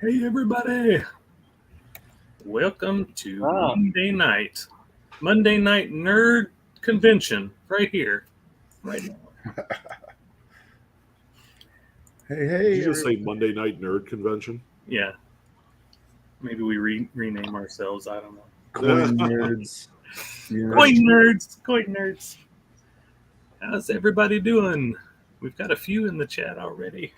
Hey everybody! Welcome to Monday night nerd convention right here, right now. Hey! Did you just say Monday night nerd convention? Yeah. Maybe we rename ourselves. I don't know. Coin nerds. Coin nerds. How's everybody doing? We've got a few in the chat already.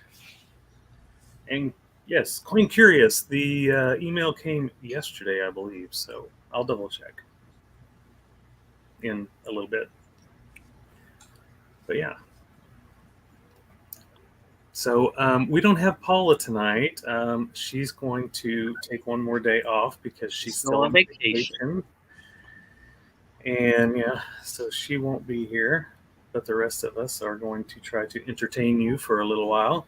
And yes, Coin Curious. The email came yesterday, I believe. So I'll double check in a little bit. But yeah. So we don't have Paula tonight. She's going to take one more day off because she's still on vacation. And yeah, so she won't be here. But the rest of us are going to try to entertain you for a little while.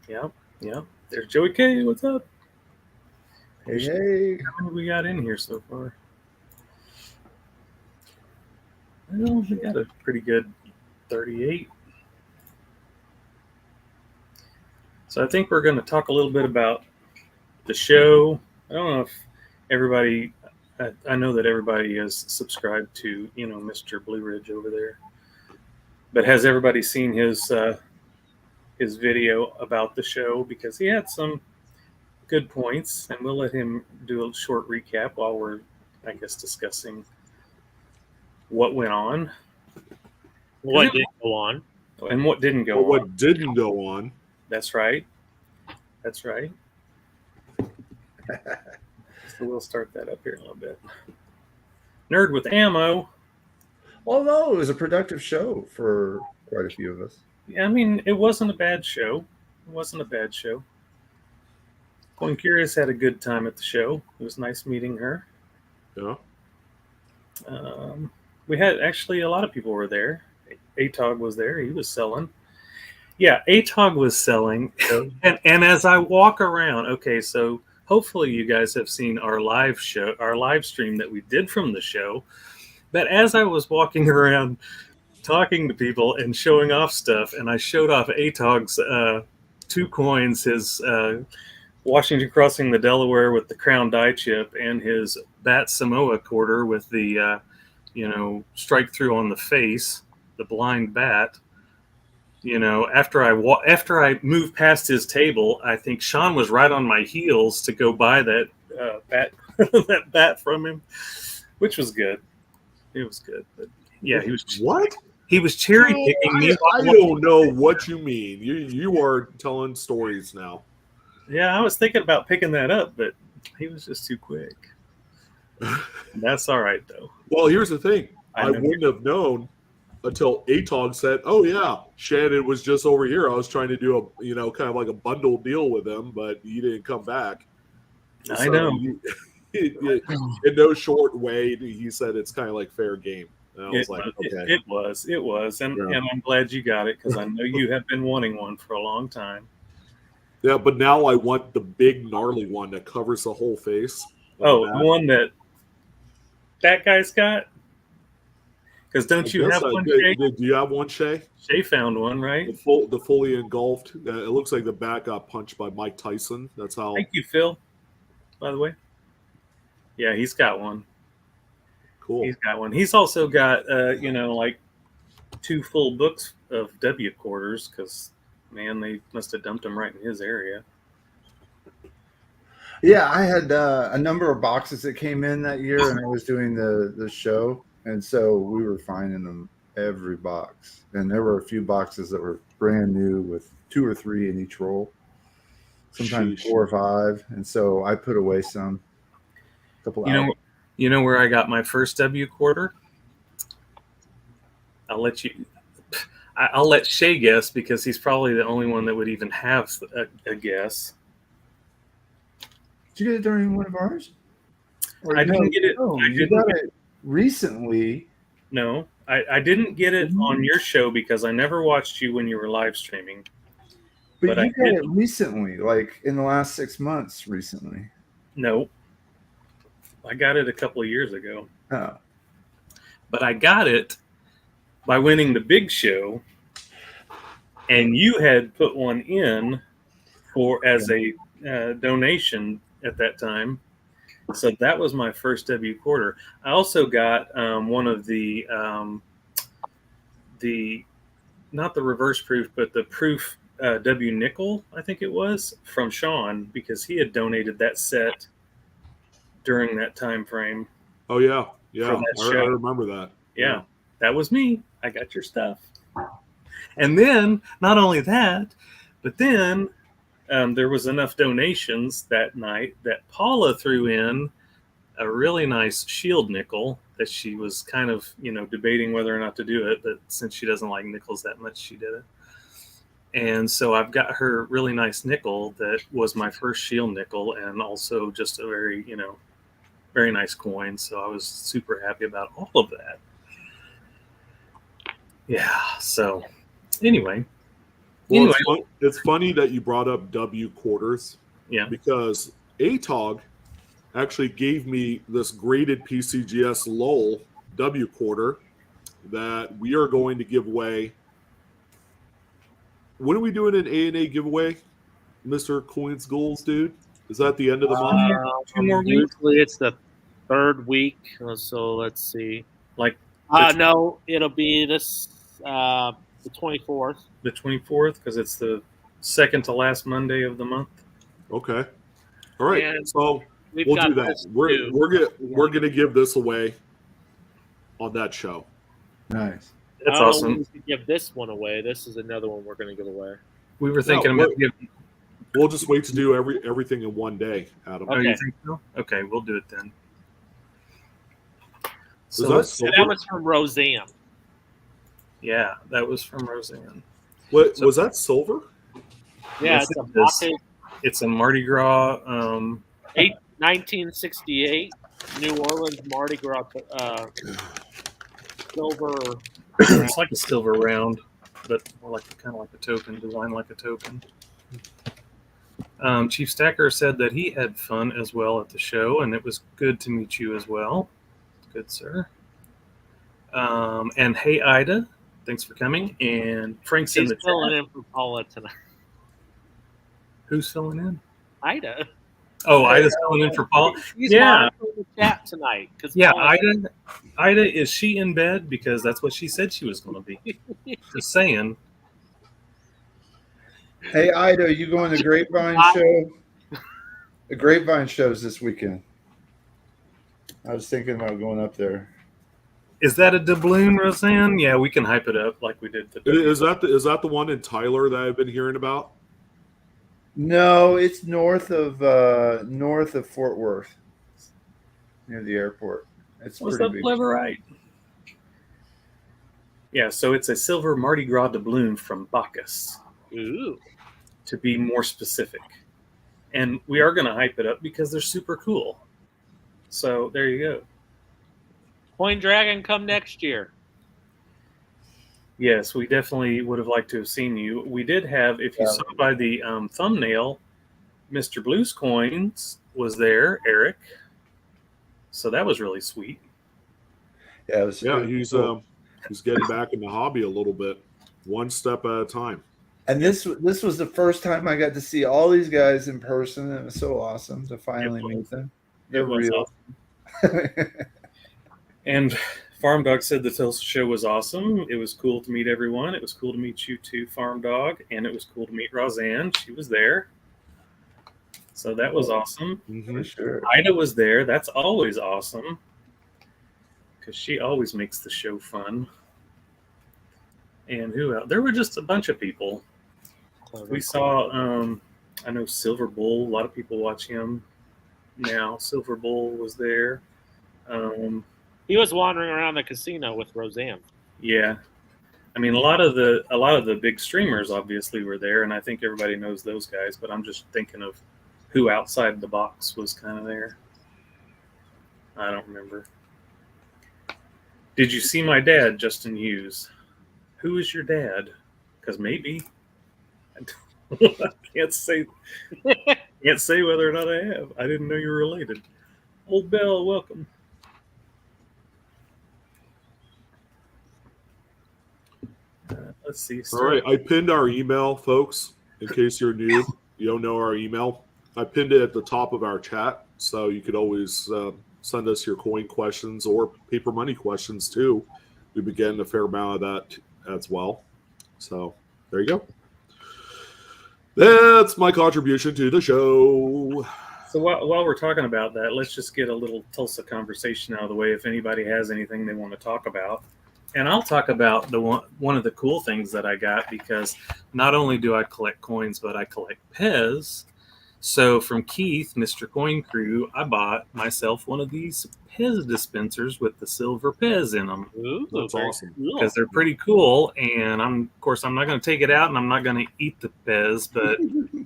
Yep. There's Joey K. What's up? Hey. How many we got in here so far? Well, we got a pretty good 38. So I think we're going to talk a little bit about the show. I don't know if everybody, I know that everybody is subscribed to, Mr. Blue Ridge over there. But has everybody seen his video about the show? Because he had some good points, and we'll let him do a short recap while we're, I guess, discussing what went on. What did go on. And what didn't go on. What didn't go on. That's right. So we'll start that up here in a little bit. Nerd with Ammo. Well, no, it was a productive show for quite a few of us. Yeah, I mean, it wasn't a bad show. Coin Curious had a good time at the show. It was nice meeting her. Yeah. We had actually a lot of people were there. ATOG was there. He was selling. Yeah, ATOG was selling. and as I walk around, okay, so hopefully you guys have seen our live stream that we did from the show. But as I was walking around talking to people and showing off stuff, and I showed off ATOG's 2 coins, his Washington Crossing the Delaware with the Crown die chip, and his Bat Samoa quarter with the, strike through on the face, the blind bat. After I moved past his table, I think Sean was right on my heels to go buy that bat, that bat from him, which was good. It was good, but yeah, he was what? He was cherry picking me. I don't know what you mean. You are telling stories now. Yeah, I was thinking about picking that up, but he was just too quick. That's all right though. Well, here's the thing. I wouldn't have known until ATOG said, "Oh yeah, Shannon was just over here. I was trying to do a kind of like a bundle deal with him, but he didn't come back." I know. In no short way, he said it's kind of like fair game. And I was like, okay. It was, and I'm glad you got it because I know you have been wanting one for a long time. Yeah, but now I want the big gnarly one that covers the whole face. Oh, the one that guy's got? Because don't you have one, Shay? Do you have one, Shay? Shay found one, right? The fully engulfed. It looks like the bat got punched by Mike Tyson. That's how. Thank you, Phil, by the way. Yeah, he's got one. Cool. He's got one. He's also got, like 2 full books of W quarters because, man, they must have dumped them right in his area. Yeah, I had a number of boxes that came in that year, and I was doing the show, and so we were finding them every box. And there were a few boxes that were brand new with 2 or 3 in each roll, sometimes 4 or 5. And so I put away some. A couple hours. You know where I got my first W quarter? I'll let Shay guess because he's probably the only one that would even have a guess. Did you get it during one of ours? I didn't get it. You got it recently. No, I didn't get it on your show because I never watched you when you were live streaming. But you got it recently, like in the last 6 months recently. No. I got it a couple of years ago. Oh. But I got it by winning the big show, and you had put one in as a donation at that time. So that was my first W quarter. I also got one of the not the reverse proof, but the proof W nickel, I think it was, from Sean, because he had donated that set during that time frame. Oh yeah, For that I show. remember that. Yeah, that was me. I got your stuff. And then not only that, but then there was enough donations that night that Paula threw in a really nice shield nickel that she was kind of, debating whether or not to do it, but since she doesn't like nickels that much, she did it. And so I've got her really nice nickel that was my first shield nickel, and also just a very, very nice coin. So I was super happy about all of that. Yeah. So anyway. Well, it's funny that you brought up W quarters. Yeah. Because ATOG actually gave me this graded PCGS Lowell W quarter that we are going to give away. When are we doing an A&A giveaway, Mr. Coins Goals, dude? Is that the end of the month? 2 more weeks? Usually it's the 3rd week. So let's see. Like no, it'll be this the 24th. The 24th, because it's the second to last Monday of the month. Okay. All right. And so we'll do that. We're gonna give this away on that show. Nice. That's awesome. We could give this one away. This is another one we're going to give away. We were thinking about giving. We'll just wait to do everything in one day, Adam. Oh, you think so? Okay, we'll do it then. So that was from Roseanne. Yeah, that was from Roseanne. What was that silver? Yeah, yes, it's a Mardi Gras. 1968 New Orleans Mardi Gras silver. It's like a silver round, but more kind of like a token, designed like a token. Chief Stacker said that he had fun as well at the show, and it was good to meet you as well. Good, sir. And hey, Ida, thanks for coming. And Frank's in the chat. He's filling in for Paula tonight. Who's filling in? Ida. Oh, Ida's filling in for Paul. He's in the chat tonight. Yeah, Ida, is she in bed? Because that's what she said she was going to be. Just saying. Hey, Ida, are you going to the Grapevine show? The Grapevine show's this weekend. I was thinking about going up there. Is that a doubloon, Roseanne? Yeah, we can hype it up like we did. Is that the one in Tyler that I've been hearing about? No, it's north of Fort Worth, near the airport. It's What's pretty up, big. Leverite? Yeah, so it's a silver Mardi Gras doubloon from Bacchus. Ooh. To be more specific. And we are going to hype it up because they're super cool. So there you go. Coin Dragon, come next year. Yes, we definitely would have liked to have seen you. We did have, if you saw by the thumbnail, Mr. Blues Coins was there, Eric. So that was really sweet. Yeah, he's getting back in the hobby a little bit, one step at a time. And this was the first time I got to see all these guys in person. It was so awesome to finally meet them. They're real. Awesome. And Farm Dog said the Tulsa show was awesome. It was cool to meet everyone. It was cool to meet you too, Farm Dog. And it was cool to meet Roseanne. She was there. So that was awesome. For sure. Ida was there. That's always awesome. Because she always makes the show fun. And who else? There were just a bunch of people. We saw, I know Silver Bull. A lot of people watch him now. Silver Bull was there. He was wandering around the casino with Roseanne. Yeah, I mean a lot of the big streamers obviously were there, and I think everybody knows those guys. But I'm just thinking of who outside the box was kind of there. I don't remember. Did you see my dad, Justin Hughes? Who is your dad? Because maybe I can't say whether or not I have. I didn't know you were related. Old Bell, welcome. Let's see. All right, I pinned our email, folks, in case you're new. you don't know our email, I pinned it at the top of our chat, so you could always send us your coin questions or paper money questions too. We've been getting a fair amount of that as well. So there you go. That's my contribution to the show. So while we're talking about that, let's just get a little Tulsa conversation out of the way. If anybody has anything they want to talk about, and I'll talk about one of the cool things that I got, because not only do I collect coins, but I collect Pez. So from Keith, Mr. Coin Crew, I bought myself one of these Pez dispensers with the silver Pez in them. Ooh, That's awesome. Because they're pretty cool, and of course I'm not going to take it out, and I'm not going to eat the Pez, but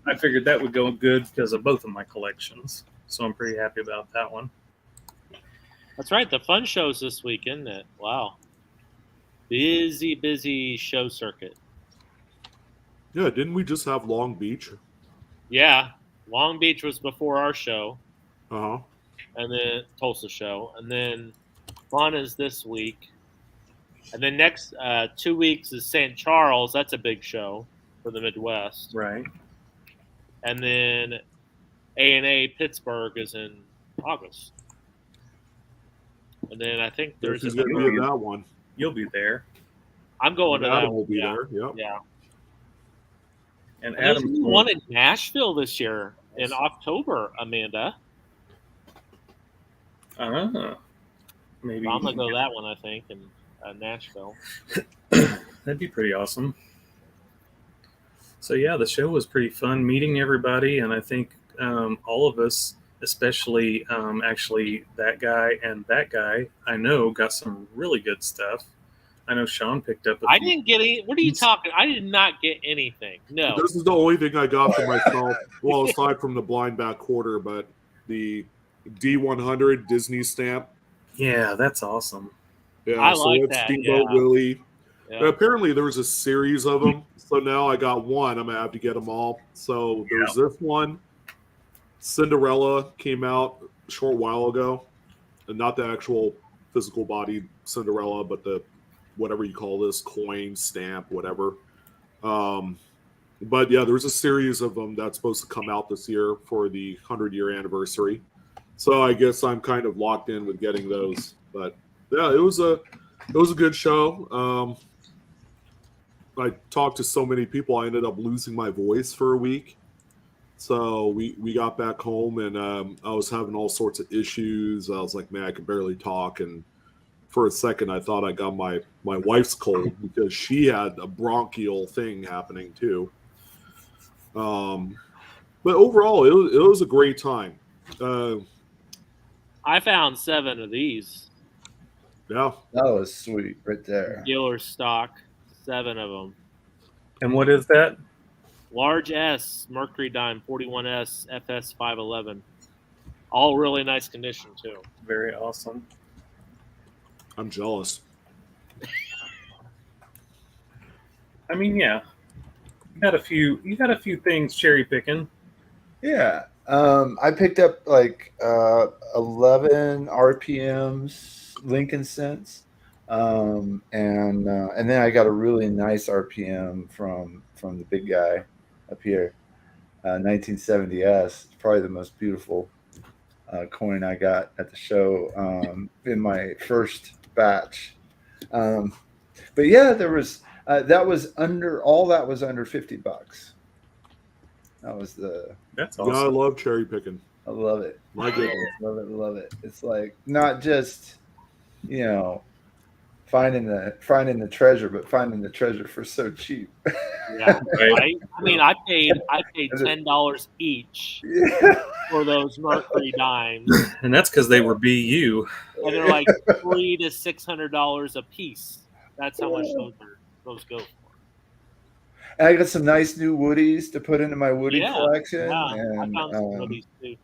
I figured that would go good because of both of my collections. So I'm pretty happy about that one. That's right. The fun show's this week, isn't it? Wow. Busy show circuit. Yeah, didn't we just have Long Beach? Yeah. Long Beach was before our show. Uh-huh. And then Tulsa show. And then fun is this week. And then next 2 weeks is St. Charles. That's a big show for the Midwest. Right. And then A&A Pittsburgh is in August. And then I think there's going to be in that one. You'll be there. I'm going to that. Adam will be there. Yep. Yeah. And There's Adam one in Nashville this year in October, Amanda. Maybe I'm gonna go that one, I think, in Nashville. That'd be pretty awesome. So yeah, the show was pretty fun meeting everybody, and I think all of us, especially actually that guy and that guy, I know got some really good stuff. I know Sean picked up. I didn't get any. What are you talking? I did not get anything. No. This is the only thing I got for myself. Well, aside from the blind back quarter, but the D100 Disney stamp. Yeah, that's awesome. Yeah, I so like it's that. Steamboat Yeah. Willie. Yeah. Apparently, there was a series of them. So now I got one. I'm gonna have to get them all. So there's this one. Cinderella came out a short while ago, and not the actual physical body Cinderella, but the whatever you call this, coin, stamp, whatever. But yeah, there's a series of them that's supposed to come out this year for the 100-year anniversary. So I guess I'm kind of locked in with getting those. But yeah, it was a good show. I talked to so many people, I ended up losing my voice for a week. So we got back home, and I was having all sorts of issues. I was like, man, I could barely talk, and for a second, I thought I got my wife's cold because she had a bronchial thing happening too. But overall, it was a great time. I found 7 of these. Yeah, That was sweet right there. Dealer stock, 7 of them. And what is that? Large S Mercury Dime 41S FS 511. All really nice condition too. Very awesome. I'm jealous. I mean, yeah, you got a few things cherry picking. Yeah. I picked up like 11 RPMs Lincoln cents. And then I got a really nice RPM from the big guy up here, 1970S. It's probably the most beautiful coin I got at the show in my first batch. But yeah, there was that was under $50. That was That's Yeah, awesome. I love cherry picking. I love it. My goodness. Love it. It's like not just, finding the treasure, but finding the treasure for so cheap. Yeah, Right. I mean, I paid $10 each for those Mercury dimes, And that's because they were BU. and they're like $300 to $600 a piece. That's how much those go for. And I got some nice new woodies to put into my woody Yeah, collection. Yeah, And, I found some of these too.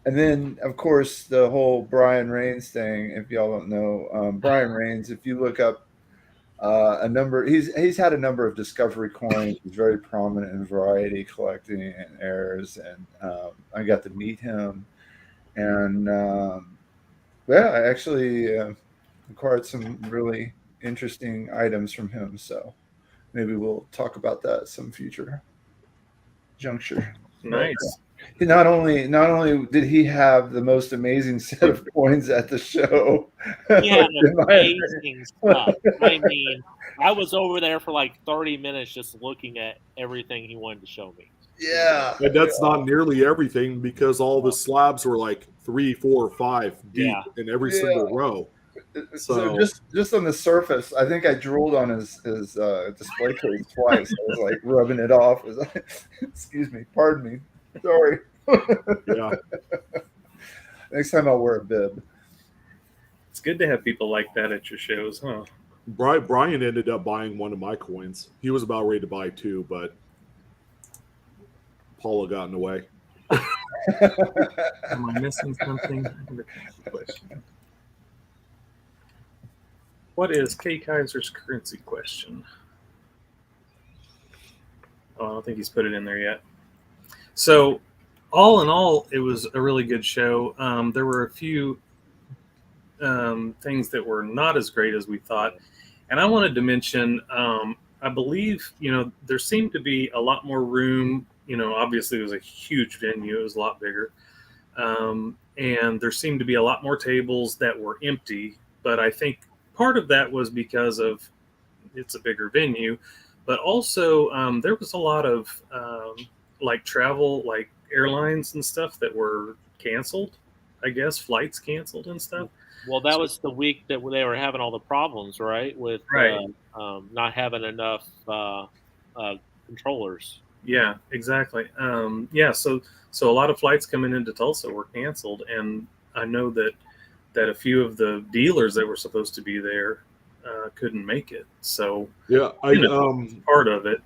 and then, of course, the whole Brian Rains thing. If y'all don't know, Brian Rains, if you look up a number, he's had a number of discovery coins. He's very prominent in variety collecting and errors. And I got to meet him. And I actually acquired some really interesting items from him. So maybe we'll talk about that at some future juncture. Nice. Not only did he have the most amazing set of coins at the show, He had amazing stuff. I mean, I was over there for like 30 minutes just looking at everything he wanted to show me. Yeah, And that's not nearly everything, because all the slabs were like 3, 4, 5 deep in every single row. So just on the surface, I think I drooled on his display case twice. I was like rubbing it off. I was like, excuse me, pardon me, sorry. Yeah. Next time I'll wear a bib. It's good to have people like that at your shows, huh? Brian ended up buying one of my coins. He was about ready to buy 2, but Paula got in the way. Am I missing something? Question. What is K. Kaiser's currency question? Oh, I don't think he's put it in there yet. So, all in all, it was a really good show. There were a few things that were not as great as we thought. And I wanted to mention, I believe, there seemed to be a lot more room. Obviously it was a huge venue. It was a lot bigger. And there seemed to be a lot more tables that were empty. But I think part of that was because of it's a bigger venue. But also there was a lot of travel, like airlines and stuff that were canceled, I guess, flights canceled and stuff. Well, that was the week that they were having all the problems, right? With not having enough controllers. Yeah, exactly. So a lot of flights coming into Tulsa were canceled, and I know that a few of the dealers that were supposed to be there couldn't make it. So yeah, part of it.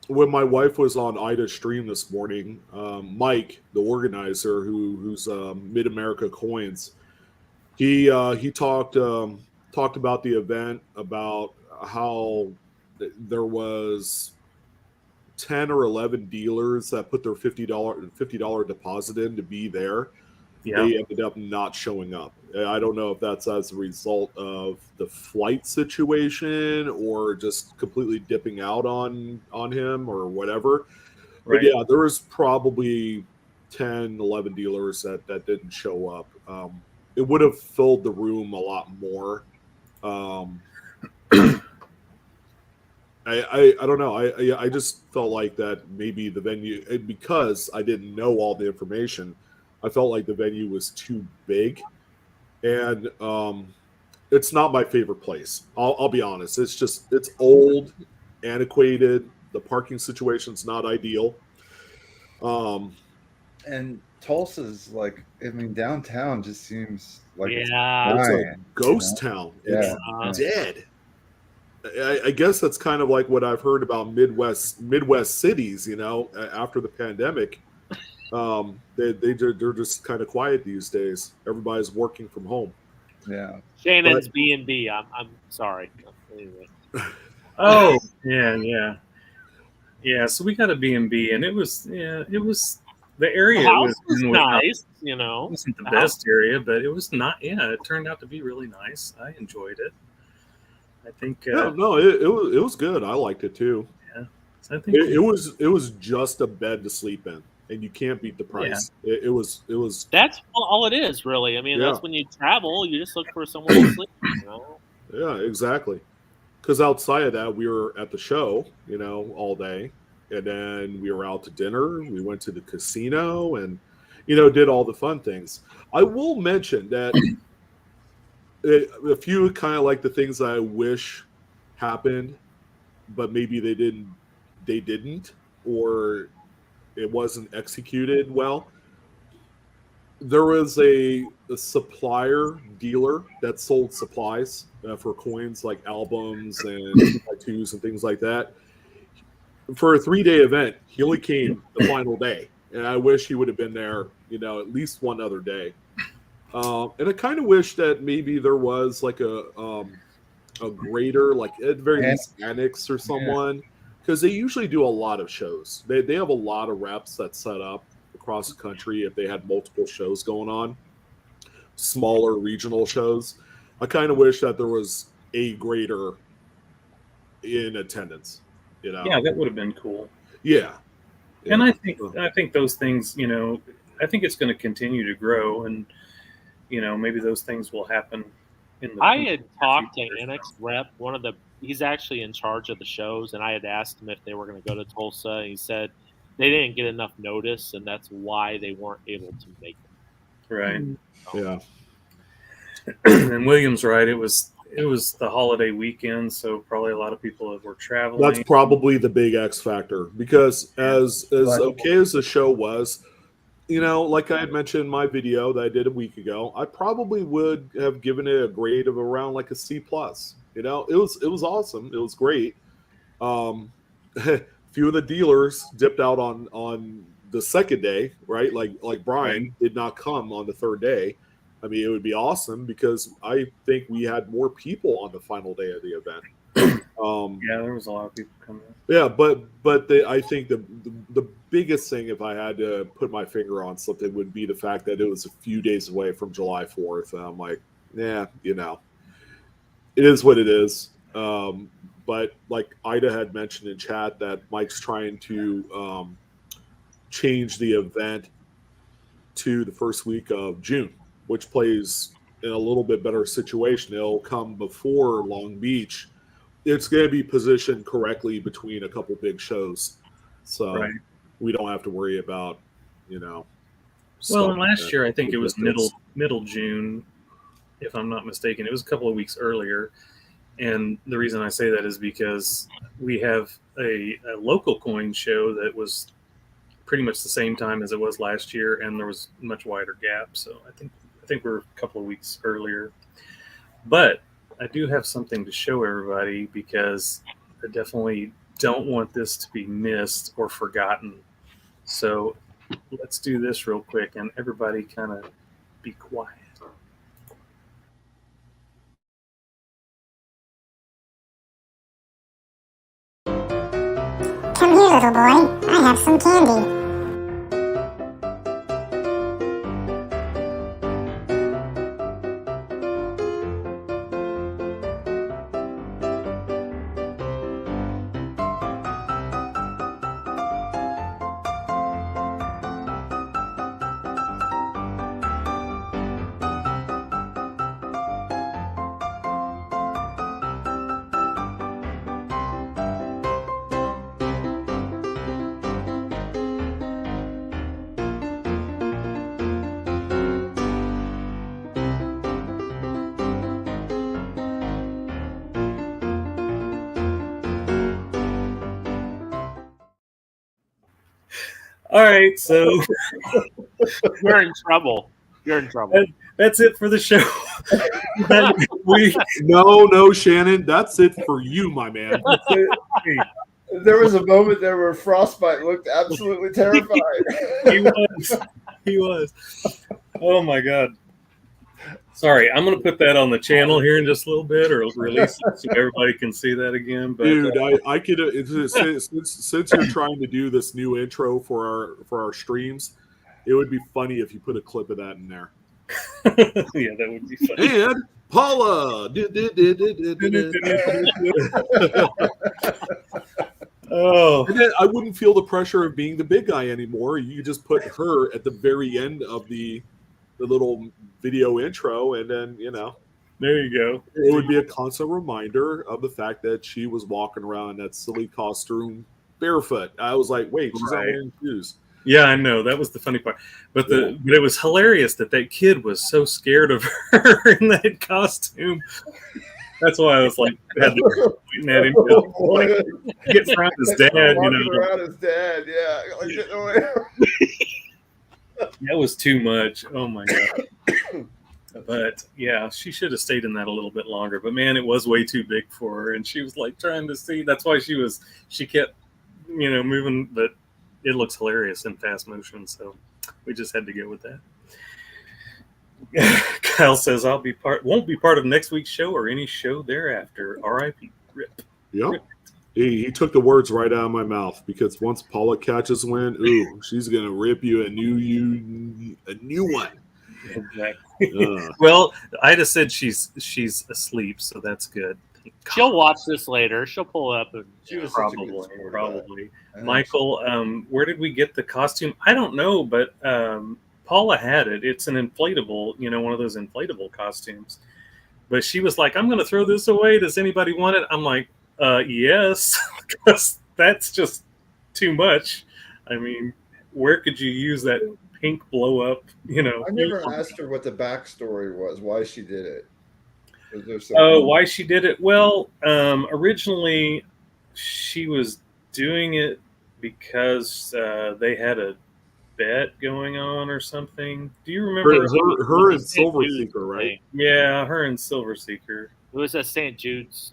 When my wife was on Ida's stream this morning, Mike, the organizer, who's Mid America Coins, he talked about the event, about how there was 10 or 11 dealers that put their $50 deposit in to be there. Yeah. They ended up not showing up. I don't know if that's as a result of the flight situation or just completely dipping out on him or whatever. Right. But yeah, there was probably 10, 11 dealers that didn't show up. It would have filled the room a lot more. I don't know. I just felt like that maybe the venue, because I didn't know all the information, I felt like the venue was too big, and it's not my favorite place. I'll be honest. It's old, antiquated. The parking situation's not ideal. And Tulsa's downtown just seems like it's a ghost town. It's dead. I guess that's kind of like what I've heard about Midwest cities. After the pandemic, they're just kind of quiet these days. Everybody's working from home. Yeah. Shannon's B&B. I'm sorry. Anyway. Oh yeah. So we got a B&B, and it was the area. The house was nice. It wasn't the best area, but it was not. Yeah, it turned out to be really nice. I enjoyed it. I think. It was good. I liked it too. Yeah, so I think it was just a bed to sleep in, and you can't beat the price. Yeah. It was. That's all it is, really. I mean, that's when you travel, you just look for somewhere to sleep. Yeah, exactly. Because outside of that, we were at the show, all day, and then we were out to dinner. We went to the casino, and did all the fun things. I will mention that. A few kind of like the things that I wish happened, but maybe they didn't, or it wasn't executed well. There was a supplier dealer that sold supplies for coins like albums and tattoos and things like that. For a 3-day event, he only came the final day, and I wish he would have been there, at least one other day. And I kind of wish that maybe there was like a grader, like at the very least Annex or someone, because they usually do a lot of shows. They have a lot of reps that set up across the country if they had multiple shows going on, smaller regional shows. I kind of wish that there was a grader in attendance. Yeah, that would have been cool. Yeah. And I think those things, I think it's going to continue to grow, and maybe those things will happen. I had talked to Annex Rep, he's actually in charge of the shows, and I had asked him if they were going to go to Tulsa, and he said they didn't get enough notice, and that's why they weren't able to make it. Right. Yeah. And William's right. It was the holiday weekend, so probably a lot of people were traveling. That's probably the big X factor, because as okay as the show was, like I had mentioned in my video that I did a week ago, I probably would have given it a grade of around like a C+. It was awesome. It was great. Few of the dealers dipped out on the second day, right? Like Brian did not come on the third day. I mean, it would be awesome because I think we had more people on the final day of the event. Yeah, there was a lot of people coming. Yeah, but I think the biggest thing, if I had to put my finger on something, would be the fact that it was a few days away from July 4th. And I'm like, yeah, it is what it is. But like Ida had mentioned in chat, that Mike's trying to change the event to the first week of June, which plays in a little bit better situation. It'll come before Long Beach. It's going to be positioned correctly between a couple big shows, so we don't have to worry about, Well, and last year I think it was middle June, if I'm not mistaken. It was a couple of weeks earlier, and the reason I say that is because we have a local coin show that was pretty much the same time as it was last year, and there was a much wider gap. So I think we're a couple of weeks earlier, but I do have something to show everybody because I definitely don't want this to be missed or forgotten. So let's do this real quick, and everybody kind of be quiet. Come here, little boy. I have some candy. All right, so You're in trouble. That's it for the show. No, Shannon, that's it for you, my man. There was a moment there where Frostbite looked absolutely terrified. He was. Oh my God. Sorry, I'm going to put that on the channel here in just a little bit, or release it so everybody can see that again. But, dude, I could since you're trying to do this new intro for our streams, it would be funny if you put a clip of that in there. Yeah, that would be funny. And Paula. Oh, and then I wouldn't feel the pressure of being the big guy anymore. You could just put her at the very end of the little video intro, and then there you go. It would be a constant reminder of the fact that she was walking around in that silly costume barefoot. I was like, wait, she's not wearing shoes. Yeah, I know. That was the funny part. But but it was hilarious that kid was so scared of her in that costume. That's why I was like, pointing at him. Get around his dad, around his dad, yeah. Like, getting away. That was too much. Oh my God. But yeah, she should have stayed in that a little bit longer. But man, it was way too big for her, and she was like trying to see. That's why she kept, moving. But it looks hilarious in fast motion, so we just had to go with that. Kyle says, won't be part of next week's show or any show thereafter. R.I.P. Rip. Yeah. Rip. He took the words right out of my mouth, because once Paula catches wind, she's gonna rip you a new one. Exactly. Well, Ida said she's asleep, so that's good. She'll watch this later. She'll pull up and She was such a good Probably, sport about it. probably. And Michael, where did we get the costume? I don't know, but Paula had it. It's an inflatable, one of those inflatable costumes. But she was like, "I'm going to throw this away. Does anybody want it?" I'm like, "Yes," because that's just too much. I mean, where could you use that pink blow up? I never asked her what the backstory was, why she did it. Was there some? Oh, why she did it? Well, originally she was doing it because they had a bet going on or something. Do you remember? Her and St. Silver Jude's Seeker, right? thing. Yeah, her and Silver Seeker. It was a St. Jude's.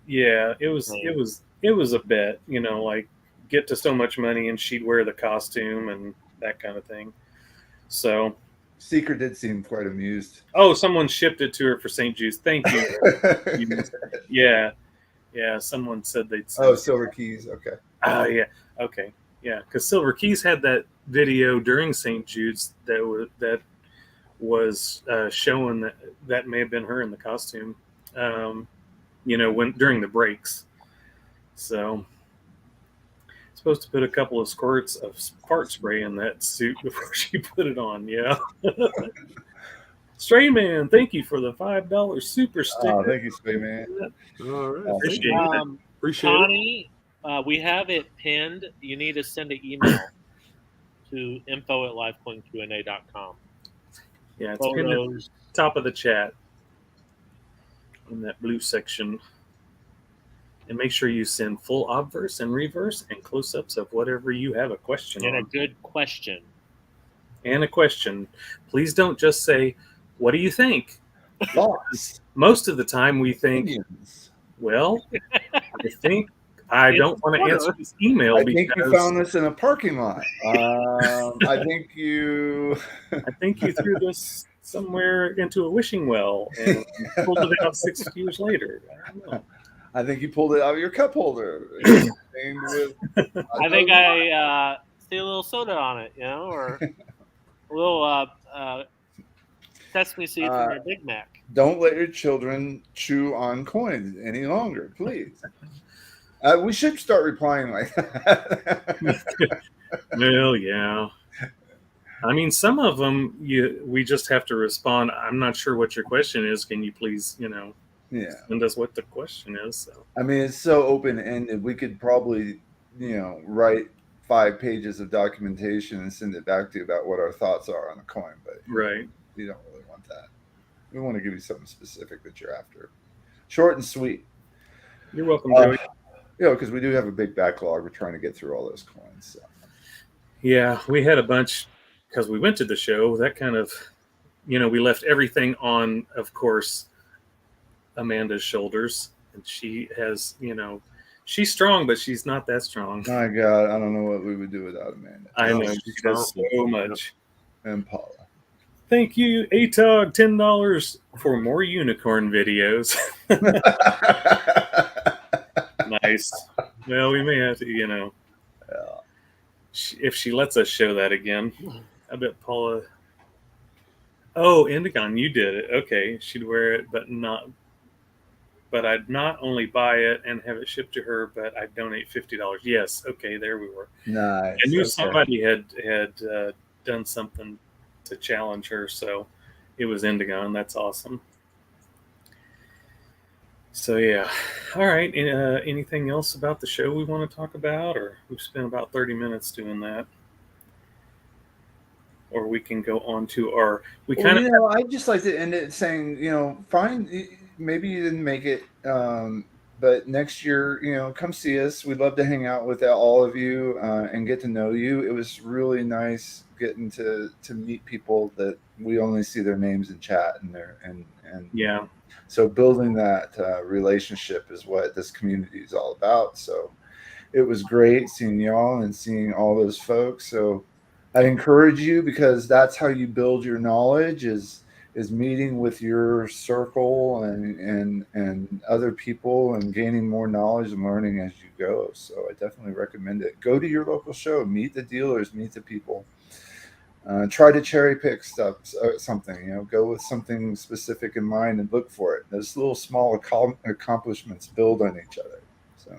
Yeah, it was a bet. Like get to so much money and she'd wear the costume and that kind of thing. So, Seeker did seem quite amused. oh, someone shipped it to her for St. Jude's. Thank you. Yeah. Yeah, someone said they'd send Oh, it. Silver Keys. Okay. Oh, yeah. Okay. Yeah, because Silver Keys had that video during St. Jude's that was showing that may have been her in the costume, when during the breaks. So, supposed to put a couple of squirts of fart spray in that suit before she put it on. Yeah. Stray Man, thank you for the $5 super sticker. Oh, thank you, Spay Man. All right. Appreciate it. Appreciate it. Connie, we have it pinned. You need to send an email to info@livecoinqna.com. Yeah, it's pinned at the top of the chat in that blue section. And make sure you send full obverse and reverse and close-ups of whatever you have a question And on. a good question. And a question. Please don't just say, "What do you think?" Thoughts. Most of the time we think, Opinions. well, I think I don't want to answer this email I think you because found this in a parking lot. I think you. I think you threw this somewhere into a wishing well and pulled it out 6 years later. I don't know. I think you pulled it out of your cup holder. Stained with, I think I see a little soda on it, or a little sesame seed from your Big Mac. Don't let your children chew on coins any longer, please. We should start replying like that. Well, yeah. I mean, some of them we just have to respond. I'm not sure what your question is. Can you please, Yeah. send us what the question is? So. I mean, it's so open-ended. We could probably, write 5 pages of documentation and send it back to you about what our thoughts are on a coin, but Right. we don't really want that. We want to give you something specific that you're after. Short and sweet. You're welcome, Joey. Because we do have a big backlog. We're trying to get through all those coins. So. Yeah, we had a bunch because we went to the show. That kind of, we left everything on, of course, Amanda's shoulders. And she has, she's strong, but she's not that strong. My God, I don't know what we would do without Amanda. I know. She does so much. And Paula. Thank you, ATOG, $10 for more unicorn videos. Nice. Well, we may have to, Yeah. if she lets us show that again. I bet Paula. Oh, Indigon, you did it. Okay, she'd wear it, but I'd not only buy it and have it shipped to her, but I'd donate $50. Yes. Okay, there we were. Nice. I knew somebody had done something to challenge her, so it was Indigon. That's awesome. So yeah, all right. Anything else about the show we want to talk about, or we've spent about 30 minutes doing that, or we can go on to our. I'd just like to end it saying, fine. Maybe you didn't make it, but next year, come see us. We'd love to hang out with all of you and get to know you. It was really nice getting to meet people that we only see their names in chat and yeah. So building that relationship is what this community is all about. So it was great seeing y'all and seeing all those folks. So I encourage you, because that's how you build your knowledge is meeting with your circle and other people and gaining more knowledge and learning as you go. So I definitely recommend it. Go to your local show, meet the dealers, meet the people. Try to cherry pick stuff, something, go with something specific in mind and look for it. Those little small accomplishments build on each other. So,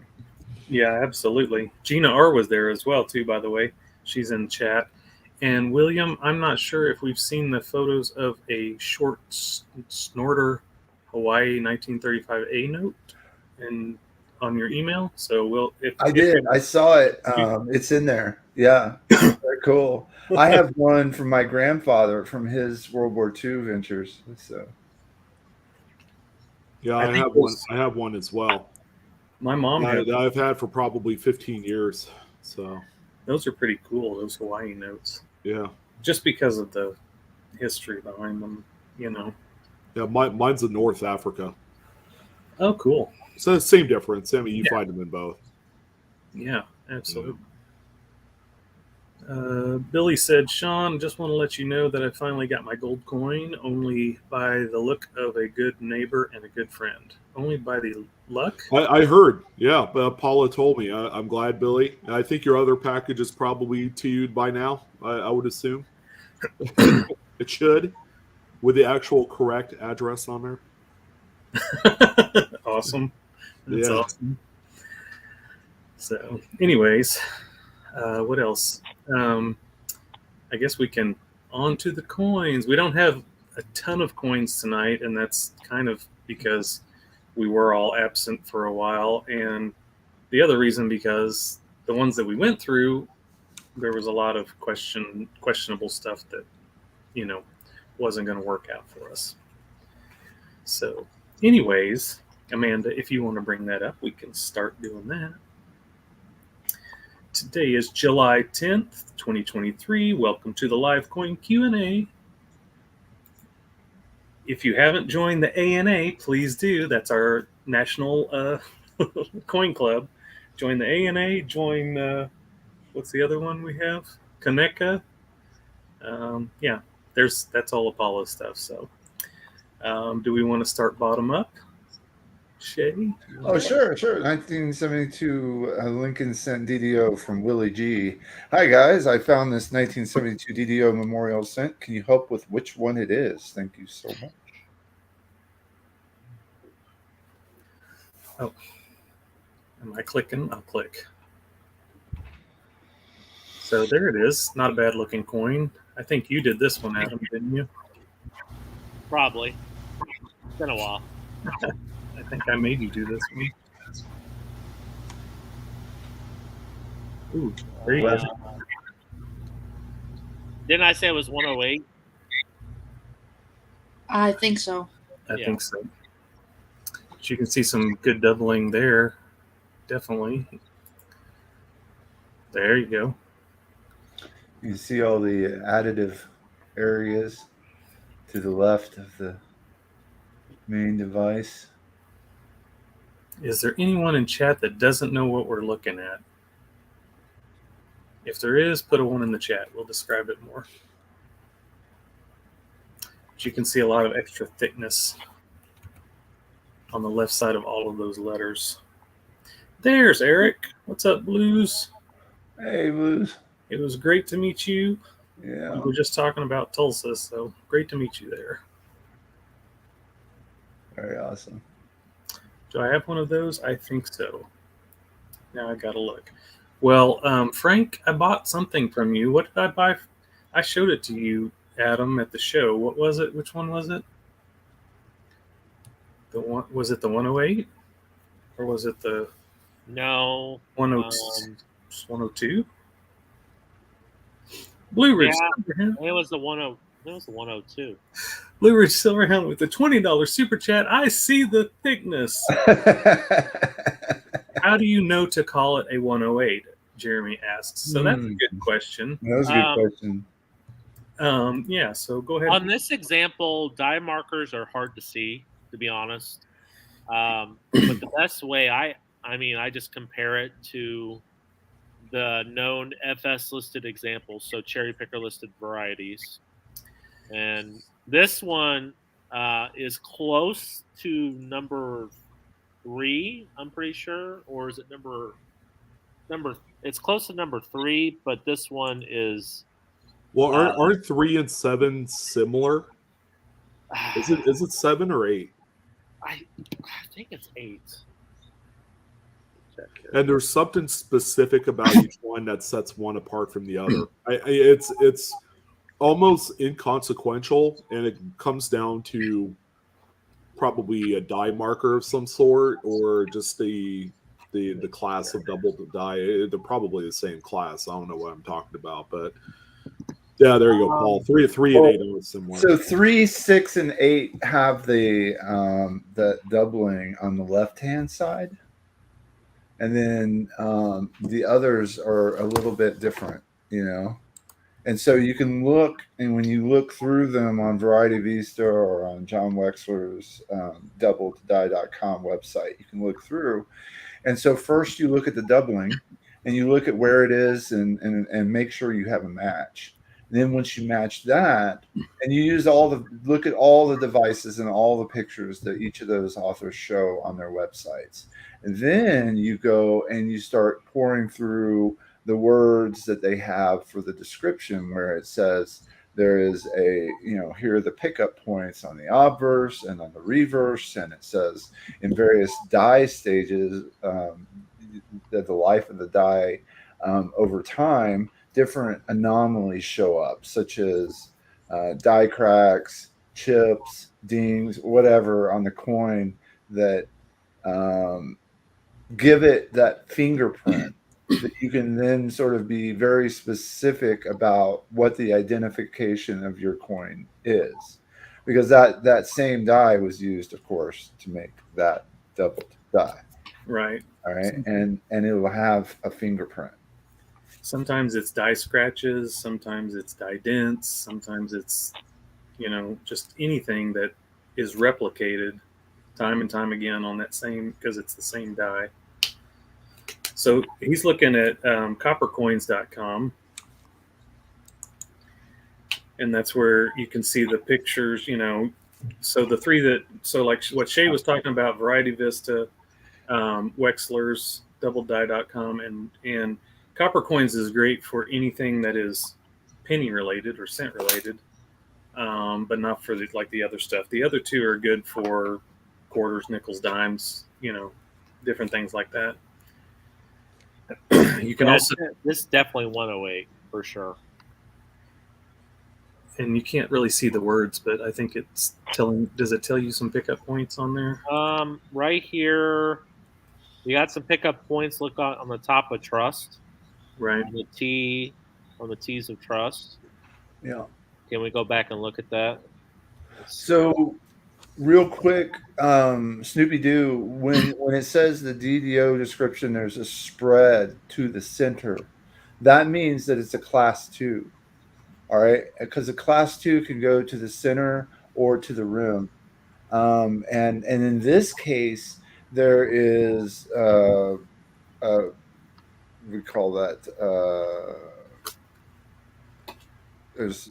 Yeah, absolutely. Gina R was there as well, too, by the way. She's in chat. And William, I'm not sure if we've seen the photos of a short snorter Hawaii 1935A note and on your email. So I did. I saw it. It's in there. Yeah, very cool. I have one from my grandfather from his World War II ventures. So, Yeah, I have one. I have one as well. My mom had. That I've had for probably 15 years. So those are pretty cool. Those Hawaii notes. Yeah. Just because of the history behind them, Yeah, mine's in North Africa. Oh, cool. So same difference. I mean, you find them in both. Yeah, absolutely. Billy said, Sean, just want to let you know that I finally got my gold coin, only by the look of a good neighbor and a good friend. Only by the luck? I heard. Yeah, Paula told me. I'm glad, Billy. I think your other package is probably to you by now, I would assume. It should, with the actual correct address on there. Awesome. That's awesome. So, anyways, what else? I guess we can on to the coins. We don't have a ton of coins tonight, and that's kind of because we were all absent for a while. And the other reason because the ones that we went through, there was a lot of questionable stuff that, wasn't going to work out for us. So, anyways, Amanda, if you want to bring that up, we can start doing that. Today is July 10th, 2023. Welcome to the live coin Q&A. If you haven't joined the ANA, please do. That's our national coin club. Join the ANA. Join, what's the other one we have? Kaneka. Yeah, that's all Apollo stuff. So do we want to start bottom up? Shay? Oh, sure. 1972 Lincoln cent DDO from Willie G. Hi, guys. I found this 1972 DDO memorial cent. Can you help with which one it is? Thank you so much. Oh, am I clicking? I'll click. So there it is. Not a bad looking coin. I think you did this one, Adam, didn't you? Probably. It's been a while. I think I made you do this one. Ooh, there you go. Didn't I say it was 108? I think so. I think so. But you can see some good doubling there. Definitely. There you go. You see all the additive areas to the left of the main device. Is there anyone in chat that doesn't know what we're looking at? If there is, put a 1 in the chat. We'll describe it more. But you can see a lot of extra thickness on the left side of all of those letters. There's Eric. What's up, Blues? Hey, Blues. It was great to meet you. Yeah. We were just talking about Tulsa, so great to meet you there. Very awesome. Do I have one of those? I think so. Now I gotta look. Well, Frank, I bought something from you. What did I buy? I showed it to you, Adam, at the show. What was it? Which one was it? The one, was it the 108? Or was it the No 102? Blue Ridge Silverhand. It was the 102. Blue Ridge Silverhand with the $20 super chat. I see the thickness. How do you know to call it a 108? Jeremy asks. So that's a good question. That was a good question. Yeah, so go ahead. On this example, die markers are hard to see, to be honest. But the best way, I just compare it to the known FS listed examples, so cherry picker listed varieties. And this one is close to number 3, I'm pretty sure, or is it number? It's close to number 3, but this one is Well, aren't 3 and 7 similar? Is it 7 or 8? I think it's 8. Check here. And there's something specific about each one that sets one apart from the other. It's almost inconsequential, and it comes down to probably a die marker of some sort, or just the class of double die. They're probably the same class. I don't know what I'm talking about, but yeah, there you go, Paul. 3 and 8 are similar. So 3, 6, and 8 have the doubling on the left-hand side, and then the others are a little bit different, you know. And so you can look, and when you look through them on Variety Vista or on John Wexler's doubledie.com website, you can look through. And so first you look at the doubling, and you look at where it is, and make sure you have a match. And then once you match that, and you use look at all the devices and all the pictures that each of those authors show on their websites. And then you go and you start pouring through the words that they have for the description, where it says there is here are the pickup points on the obverse and on the reverse, and it says in various die stages that the life of the die over time, different anomalies show up, such as die cracks, chips, dings, whatever on the coin that give it that fingerprint that you can then sort of be very specific about what the identification of your coin is, because that same die was used, of course, to make that doubled die. Right. All right. And it will have a fingerprint. Sometimes it's die scratches, sometimes it's die dents, sometimes it's, just anything that is replicated time and time again on that same, because it's the same die. So he's looking at coppercoins.com, and that's where you can see the pictures, so the three like what Shay was talking about, Variety Vista, Wexler's, doubledie.com, and Copper Coins is great for anything that is penny related or cent related, but not for the other stuff. The other two are good for quarters, nickels, dimes, different things like that. You can also, this is definitely 108 for sure. And you can't really see the words, but I think it's telling. Does it tell you some pickup points on there? Right here, you got some pickup points. Look on the top of trust. Right. On the T's of trust. Yeah. Can we go back and look at that? So, real quick, Snoopy Doo, when it says the DDO description, there's a spread to the center. That means that it's a class 2. All right, because a class 2 can go to the center or to the rim, and in this case, there is we call that there's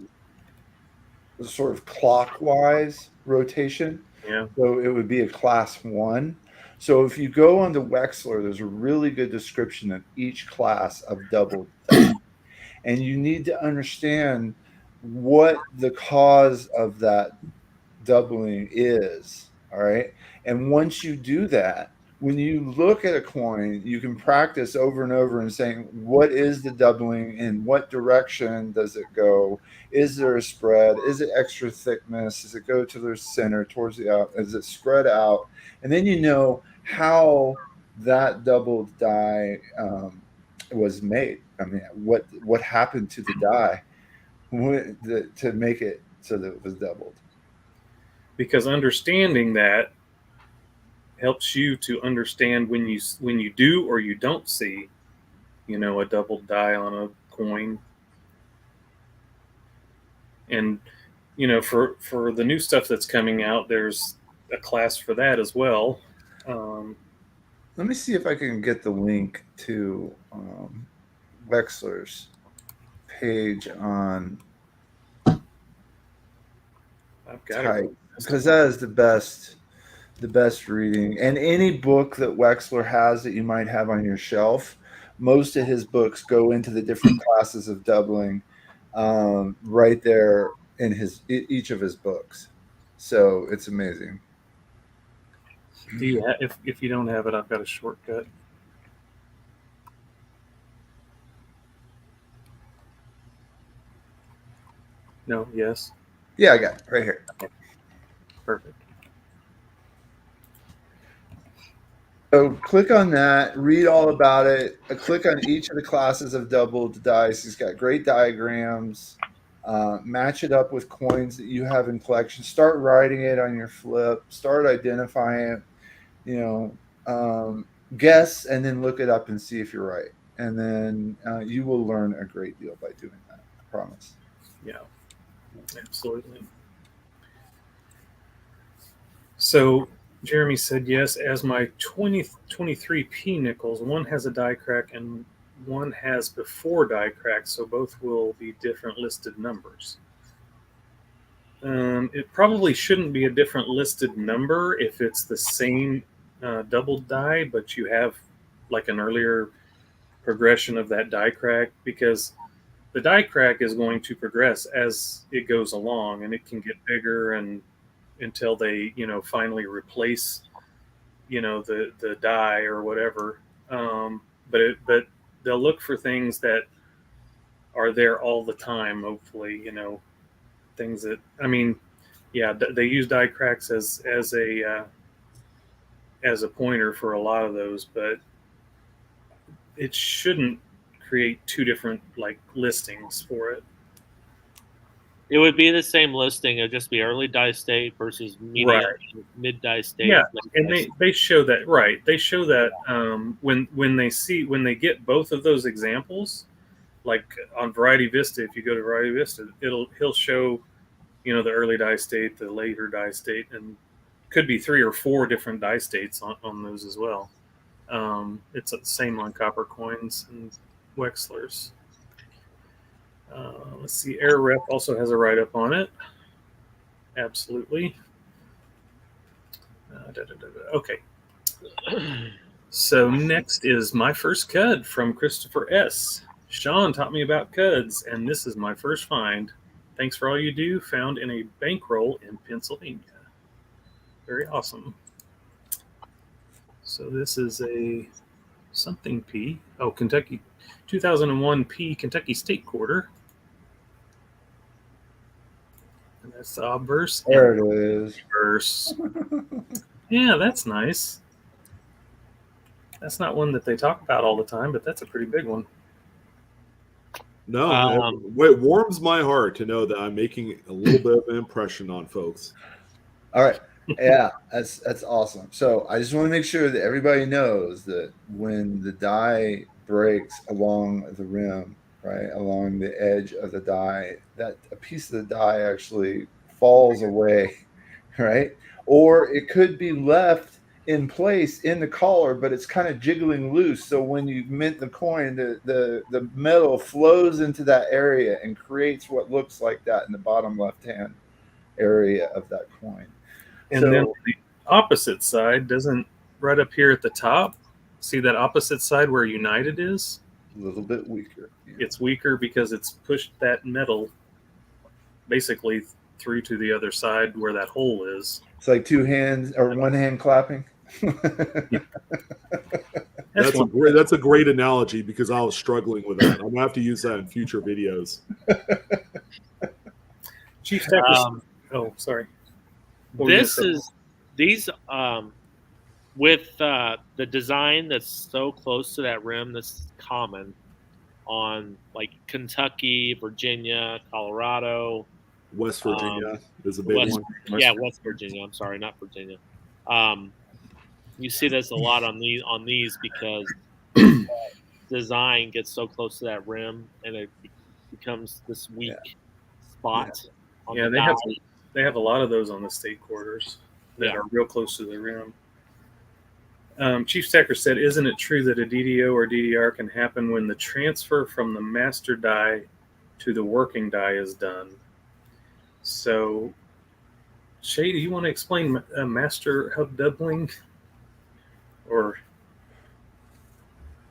a sort of clockwise rotation. Yeah. So it would be a class 1. So if you go on to Wexler, there's a really good description of each class of double die. And you need to understand what the cause of that doubling is. All right. And once you do that, when you look at a coin, you can practice over and over and saying, what is the doubling? In what direction does it go? Is there a spread? Is it extra thickness? Does it go to the center, towards the out? Is it spread out? And then you know how that doubled die was made. I mean, what happened to the die to make it so that it was doubled? Because understanding that helps you to understand when you do or you don't see, a doubled die on a coin. And for the new stuff that's coming out, there's a class for that as well. Let me see if I can get the link to Wexler's page on I've got type, it because that is the best reading. And any book that Wexler has that you might have on your shelf, most of his books go into the different classes of doubling right there in each of his books. So it's amazing. Do you if you don't have it, I've got a shortcut. No, yes. Yeah, I got it right here. Perfect. So click on that, read all about it. Click on each of the classes of doubled dice. He's got great diagrams. Match it up with coins that you have in collection. Start writing it on your flip. Start identifying it. Guess and then look it up and see if you're right. And then you will learn a great deal by doing that. I promise. Yeah, absolutely. So Jeremy said yes. As my 23P nickels, one has a die crack and one has before die crack, so both will be different listed numbers. It probably shouldn't be a different listed number if it's the same doubled die, but you have like an earlier progression of that die crack, because the die crack is going to progress as it goes along, and it can get bigger and until they finally replace the die or whatever. But they'll look for things that are there all the time, hopefully, things that, they use die cracks as a pointer for a lot of those, but it shouldn't create two different listings for it. It would be the same listing. It would just be early die state versus medium, Right. mid die state. Yeah, and they show that, right. They show that when they get both of those examples, like on Variety Vista, if you go to Variety Vista, he'll show, the early die state, the later die state, and could be 3 or 4 different die states on those as well. It's the same on copper coins and Wexlers. Let's see, Air Rep also has a write-up on it. Absolutely. Okay. So next is My First Cud from Christopher S. Sean taught me about cuds, and this is my first find. Thanks for all you do. Found in a bankroll in Pennsylvania. Very awesome. So this is a something P. Oh, Kentucky 2001 P Kentucky State Quarter. And that's the obverse. There it is. Reverse. Yeah, that's nice. That's not one that they talk about all the time, but that's a pretty big one. No, it warms my heart to know that I'm making a little bit of an impression on folks. All right. Yeah, that's awesome. So I just want to make sure that everybody knows that when the die breaks along the rim, right, along the edge of the die, that a piece of the die actually falls away, right? Or it could be left in place in the collar, but it's kind of jiggling loose. So when you mint the coin, the metal flows into that area and creates what looks like that in the bottom left-hand area of that coin. And then the opposite side doesn't, right up here at the top, see that opposite side where United is? A little bit weaker. Yeah. It's weaker because it's pushed that metal basically through to the other side where that hole is. It's like two hands or one hand clapping. That's a great analogy, because I was struggling with that. I'm gonna have to use that in future videos. Chief Tacker. Oh, sorry. These with the design that's so close to that rim, that's common on like Kentucky, Virginia, Colorado. West Virginia is a big one. Yeah, West Virginia. I'm sorry, not Virginia. You see this a lot on these because design gets so close to that rim and it becomes this weak spot. Yeah, they have a lot of those on the state quarters that are real close to the rim. Chief Stacker said, "Isn't it true that a DDO or DDR can happen when the transfer from the master die to the working die is done?" So, Shay, do you want to explain master hub doubling? Or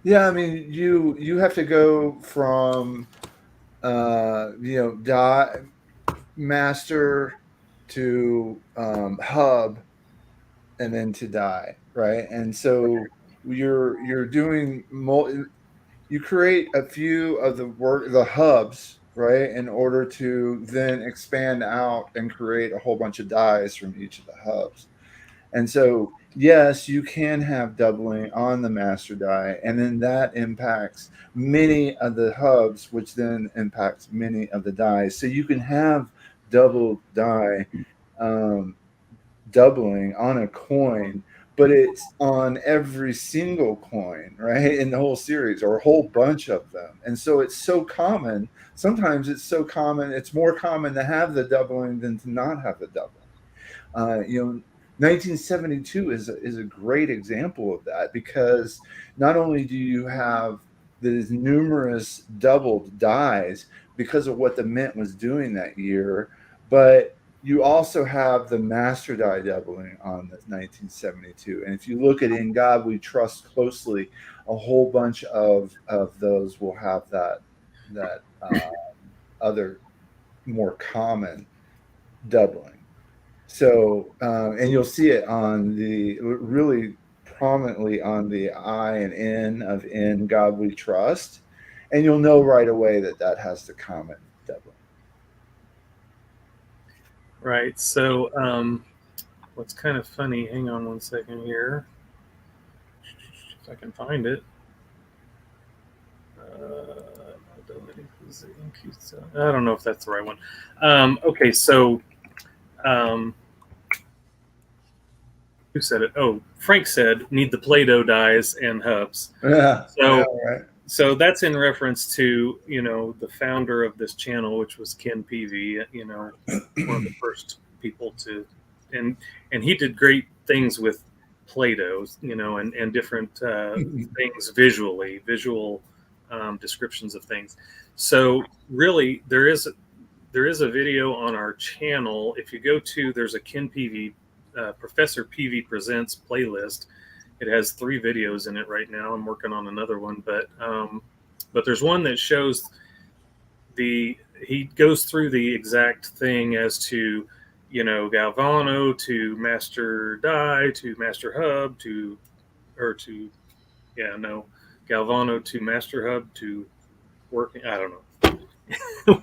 yeah, I mean, you have to go from die master to hub and then to die, right? And so you're doing you create a few of the hubs, right, in order to then expand out and create a whole bunch of dies from each of the hubs. And so, yes, you can have doubling on the master die, and then that impacts many of the hubs, which then impacts many of the dies. So you can have double die doubling on a coin, but it's on every single coin, right, in the whole series, or a whole bunch of them. And so it's so common. Sometimes it's so common, it's more common to have the doubling than to not have the doubling. 1972 is a great example of that, because not only do you have these numerous doubled dies because of what the mint was doing that year, but you also have the master die doubling on the 1972. And if you look at In God We Trust closely, a whole bunch of those will have that other more common doubling. So, and you'll see it on the really prominently on the I and N of In God We Trust, and you'll know right away that has the common doubling. Right. So, what's kind of funny, hang on one second here. If I can find it. I don't know if that's the right one. Okay, so who said it? Oh, Frank said need the Play-Doh dies and hubs. Yeah. So, yeah, right. So that's in reference to, the founder of this channel, which was Ken Peavy, one of the first people to, and he did great things with Play-Doh, and different things visual descriptions of things. So really, there is a video on our channel. If you go to, there's a Ken Peavy, Professor Peavy Presents playlist. It has 3 videos in it right now. I'm working on another one, but there's one that shows he goes through the exact thing as to, Galvano to master die to master hub Galvano to master hub to working. I don't know,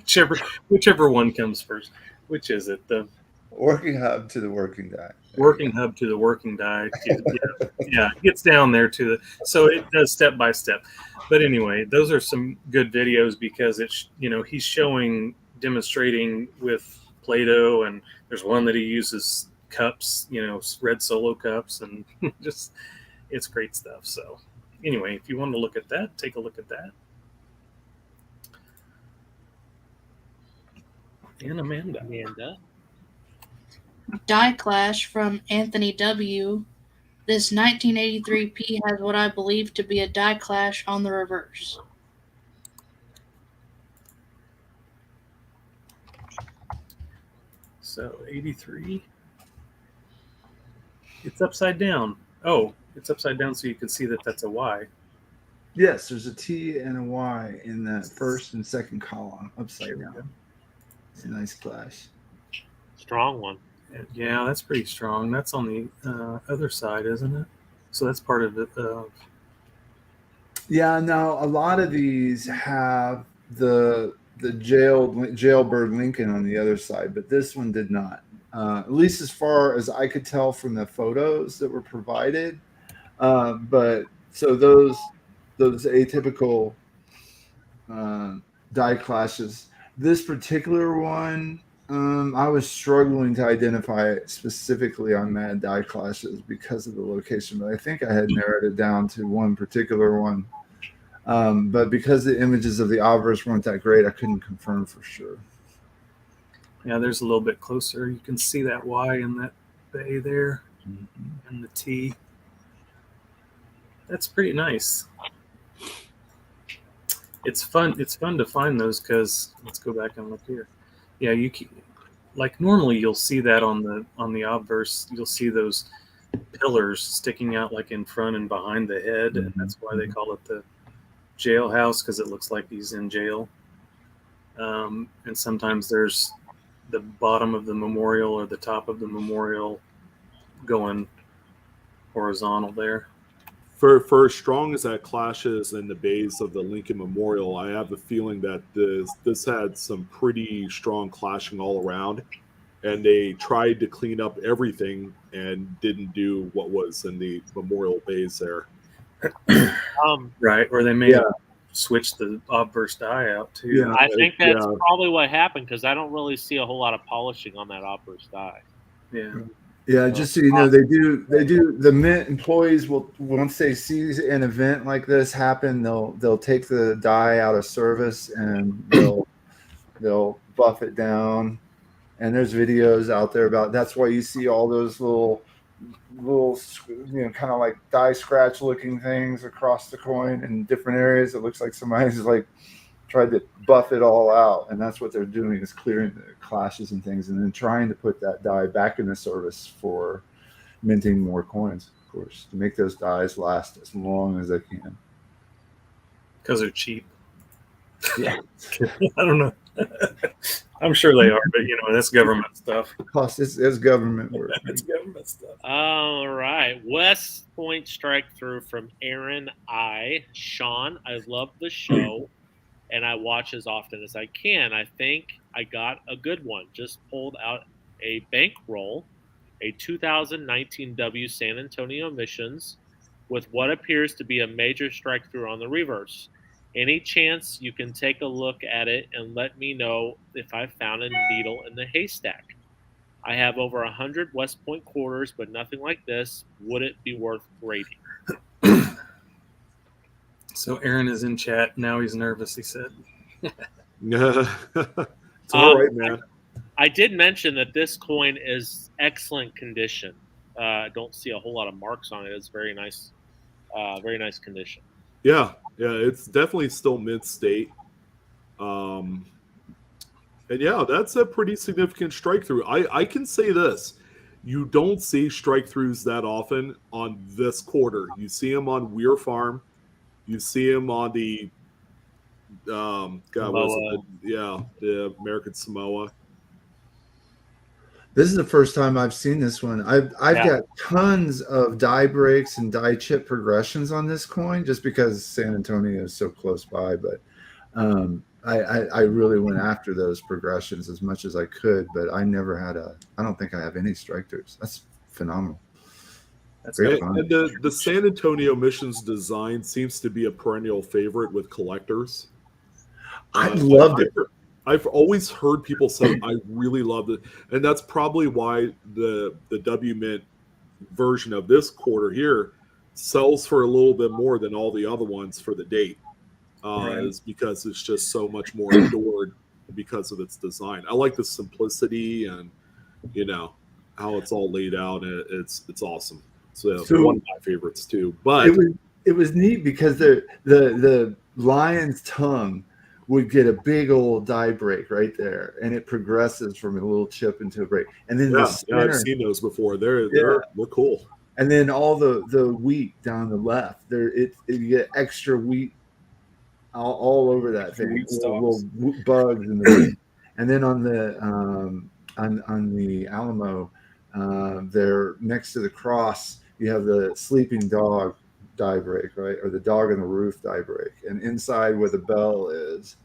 whichever one comes first. Which is it? The Working hub to the working die. Working hub to the working die. Yeah, it gets down there to the. So it does step by step. But anyway, those are some good videos because it's he's demonstrating with Play-Doh, and there's one that he uses cups, red Solo cups, and just it's great stuff. So anyway, if you want to look at that, take a look at that. And Amanda. Die Clash from Anthony W. This 1983 P has what I believe to be a die clash on the reverse. So 83. It's upside down. Oh, it's upside down so you can see that that's a Y. Yes, there's a T and a Y in that first and second column upside down. It's a nice clash. Strong one. Yeah, that's pretty strong. That's on the other side, isn't it? So that's part of it. Yeah, now a lot of these have the jailbird Lincoln on the other side, but this one did not. At least as far as I could tell from the photos that were provided. But so those atypical die clashes. This particular one, I was struggling to identify it specifically on Mad Die Clashes because of the location, but I think I had narrowed it down to one particular one. But because the images of the obverse weren't that great, I couldn't confirm for sure. Yeah, there's a little bit closer. You can see that Y in that bay there, and the T. That's pretty nice. It's fun. It's fun to find those because let's go back and look here. Yeah, like normally you'll see that on the obverse. You'll see those pillars sticking out like in front and behind the head, and that's why they call it the jailhouse, because it looks like he's in jail. and sometimes there's the bottom of the memorial or the top of the memorial going horizontal there. For as strong as that clashes in the base of the Lincoln Memorial, I have the feeling that this had some pretty strong clashing all around, and they tried to clean up everything and didn't do what was in the memorial bays there. Right, or they may have switched the obverse die out too. Yeah. I think that's probably what happened because I don't really see a whole lot of polishing on that obverse die. Yeah. Yeah, just so you know, they do. The Mint employees will, once they see an event like this happen, they'll take the die out of service and they'll buff it down. And there's videos out there about. That's why you see all those little kind of like die scratch looking things across the coin in different areas. It looks like somebody's like tried to buff it all out, and that's what they're doing, is clearing the clashes and things, and then trying to put that die back in the service for minting more coins, of course, to make those dies last as long as they can. Because they're cheap. Yeah. I don't know. I'm sure they are, but that's government stuff. Plus, it's government work. It's government stuff. All right. West Point strike through from Aaron I. Sean, I love the show, and I watch as often as I can. I think I got a good one. Just pulled out a bankroll, a 2019 W San Antonio Missions, with what appears to be a major strike through on the reverse. Any chance you can take a look at it and let me know if I found a needle in the haystack? I have over 100 West Point quarters, but nothing like this. Would it be worth grading? So Aaron is in chat. Now he's nervous, he said. It's all right, man. I did mention that this coin is excellent condition. I don't see a whole lot of marks on it. It's very nice condition. Yeah, it's definitely still mint state. And yeah, that's a pretty significant strike through. I can say this. You don't see strike throughs that often on this quarter. You see them on Weir Farm. You see them on the the American Samoa. This is the first time I've seen this one. I've got tons of die breaks and die chip progressions on this coin, just because San Antonio is so close by. But I really went after those progressions as much as I could. But I never had I don't think I have any strike throughs. That's phenomenal. That's Great. And the San Antonio Missions design seems to be a perennial favorite with collectors. I loved it. I've always heard people say, I really loved it. And that's probably why the W Mint version of this quarter here sells for a little bit more than all the other ones for the date. Is because it's just so much more adored because of its design. I like the simplicity and, how it's all laid out. It's awesome. So one of my favorites too. But it was neat because the lion's tongue would get a big old die break right there, and it progresses from a little chip into a break. And then I've seen those before. They're cool. And then all the wheat down the left, you get extra wheat all over that thing. Little bugs in the wheat. And then on the on the Alamo, there next to the cross, you have the sleeping dog die break, right? Or the dog on the roof die break. And inside where the bell is.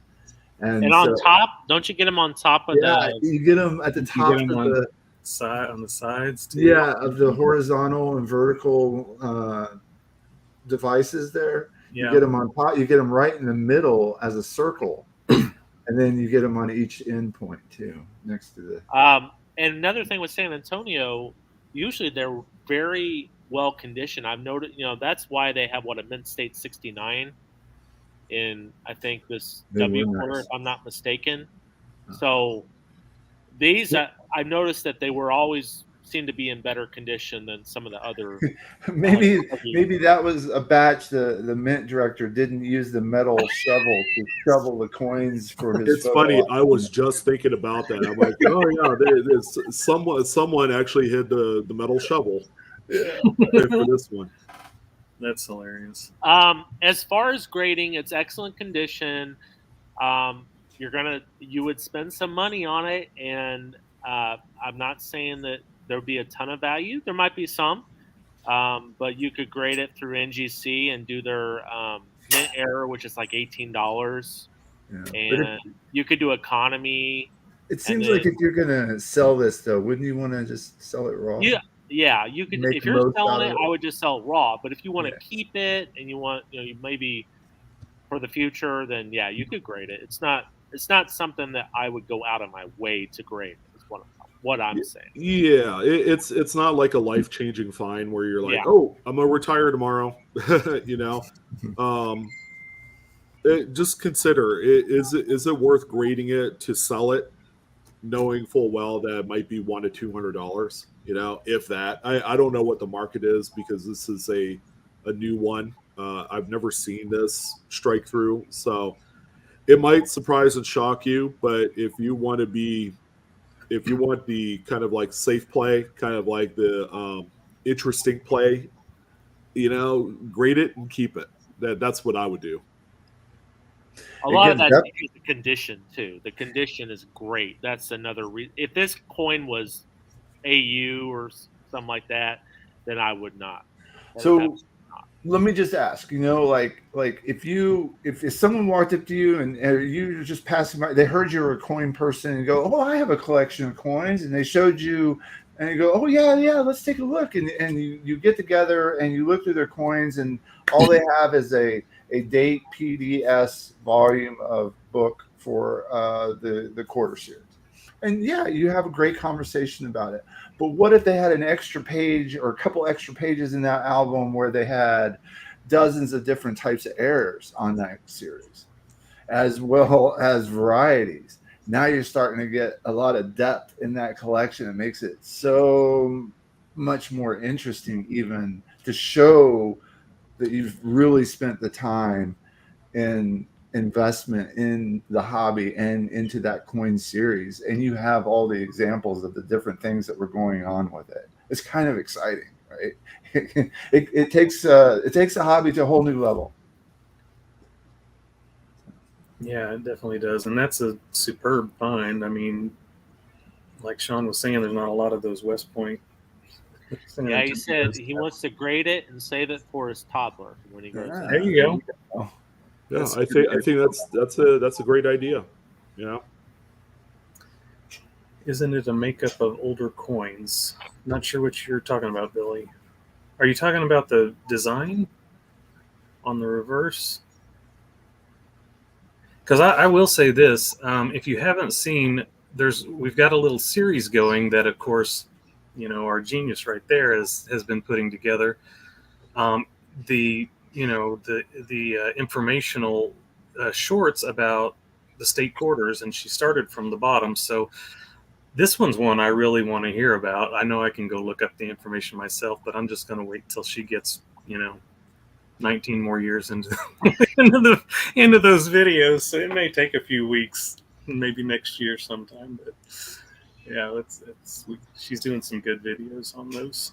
And on top, don't you get them on top of that? You get them at the top of the side, on the sides too. Yeah, of the horizontal and vertical devices there. Yeah. You get them on top. You get them right in the middle as a circle. And then you get them on each end point too, next to the. And another thing with San Antonio, usually they're very well conditioned. I've noted, that's why they have a mint state 69 in, I think, this W quarter, if I'm not mistaken. So these, I've noticed that they were always seem to be in better condition than some of the other. maybe that was a batch the mint director didn't use the metal shovel to shovel the coins for his. It's funny. I was just thinking about that. I'm like, oh yeah, there's someone actually hit the metal shovel for this one. That's hilarious. As far as grading, it's excellent condition. You're you would spend some money on it, and I'm not saying that there'll be a ton of value. There might be some, but you could grade it through NGC and do their mint error, which is like $18, Yeah. But and you could do economy. it and seems then, like if you're gonna sell this, though, wouldn't you want to just sell it raw? yeah, you could. Make If the you're most selling out it, of I would just sell it raw. But if you want Yeah. to keep it and you want, you maybe for the future, then yeah, you could grade it. It's not something that I would go out of my way to grade. Is what I'm saying. Yeah, it's not like a life-changing find where you're like, Yeah. oh, I'm gonna retire tomorrow. You know, just consider is it worth grading it to sell it, knowing full well that it might be $100 to $200. You know, if that. I don't know what the market is because this is a new one. I've never seen this strike through, so it might surprise and shock you. But if you want the kind of like safe play, kind of like the interesting play, grade it and keep it. That's what I would do. A lot of Again, that that- is the condition too. The condition is great. That's another reason. If this coin was AU or something like that, then I would not. So let me just ask, like if someone walked up to you and you were just passing by, they heard you were a coin person and go, oh, I have a collection of coins, and they showed you and you go, oh yeah, let's take a look, and you get together and you look through their coins, and all they have is a date PDS volume of book for the quarter series. And yeah, you have a great conversation about it. But what if they had an extra page or a couple extra pages in that album where they had dozens of different types of errors on that series, as well as varieties? Now you're starting to get a lot of depth in that collection. It makes it so much more interesting even to show that you've really spent the time in investment in the hobby and into that coin series, and you have all the examples of the different things that were going on with it. It's kind of exciting, right? It takes the hobby to a whole new level. Yeah, it definitely does, and that's a superb find. I mean, like Sean was saying, there's not a lot of those West Point. Yeah, he said he wants to grade it and save it for his toddler when he grows up. There you go. Yeah, I think that's a great idea. Isn't it a makeup of older coins? Not sure what you're talking about, Billy. Are you talking about the design on the reverse? Because I will say this: if you haven't seen, we've got a little series going that, of course, our genius right there has been putting together. The informational shorts about the state quarters, and she started from the bottom. So this one's one I really want to hear about. I know I can go look up the information myself, but I'm just going to wait till she gets 19 more years into those videos. So it may take a few weeks, maybe next year sometime. But yeah, she's doing some good videos on those.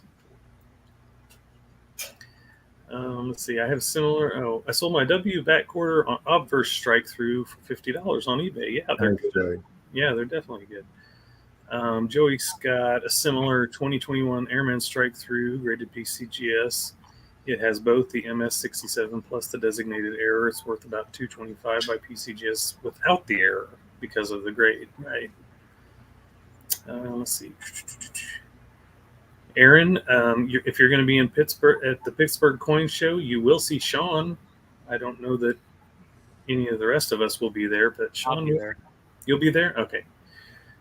Let's see. I have similar. I sold my W back quarter on Obverse strike through for $50 on eBay. Yeah, they're good. Yeah, they're definitely good. Joey's got a similar 2021 Airman strike through graded PCGS. It has both the MS67 plus the designated error. It's worth about $225 by PCGS without the error because of the grade, right? Let's see. Aaron, if you're going to be in Pittsburgh at the Pittsburgh Coin Show, you will see Sean. I don't know that any of the rest of us will be there, but Sean, you'll be there? Okay.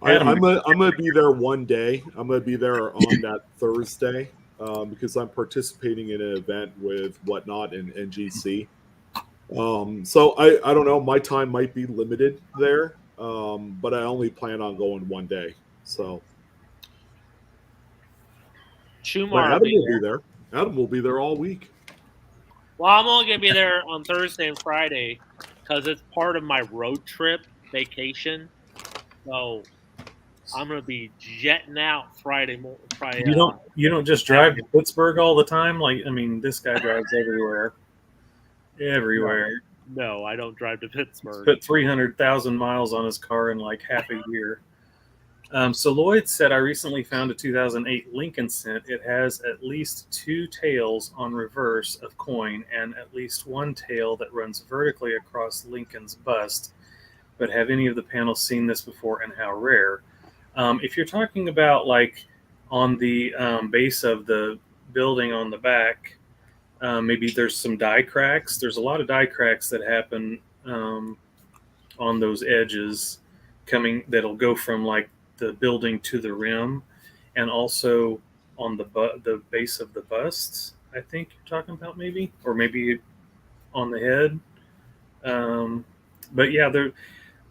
I'm gonna be there one day. I'm gonna be there on that Thursday because I'm participating in an event with Whatnot and NGC. So I don't know. My time might be limited there, but I only plan on going one day. So Schumacher Adam will be there. Adam will be there all week. Well, I'm only going to be there on Thursday and Friday because it's part of my road trip vacation. So I'm going to be jetting out Friday. You don't just drive to Pittsburgh all the time. This guy drives everywhere. Everywhere. No, I don't drive to Pittsburgh. Put 300,000 miles on his car in like half a year. So Lloyd said, I recently found a 2008 Lincoln cent. It has at least 2 tails on reverse of coin and at least 1 tail that runs vertically across Lincoln's bust. But have any of the panels seen this before, and how rare? If you're talking about like on the base of the building on the back, maybe there's some die cracks. There's a lot of die cracks that happen on those edges that'll go from like the building to the rim, and also on the base of the busts, I think you're talking about, maybe, or maybe on the head. But yeah,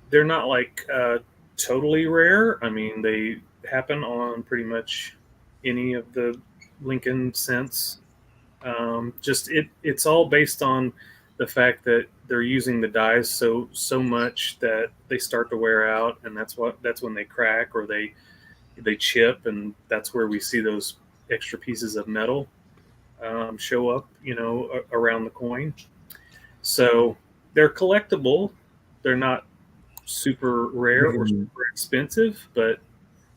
they're not like totally rare. I mean, they happen on pretty much any of the Lincoln cents. It's all based on the fact that they're using the dies so much that they start to wear out, and that's when they crack or they chip, and that's where we see those extra pieces of metal show up, around the coin. So they're collectible. They're not super rare or super expensive, but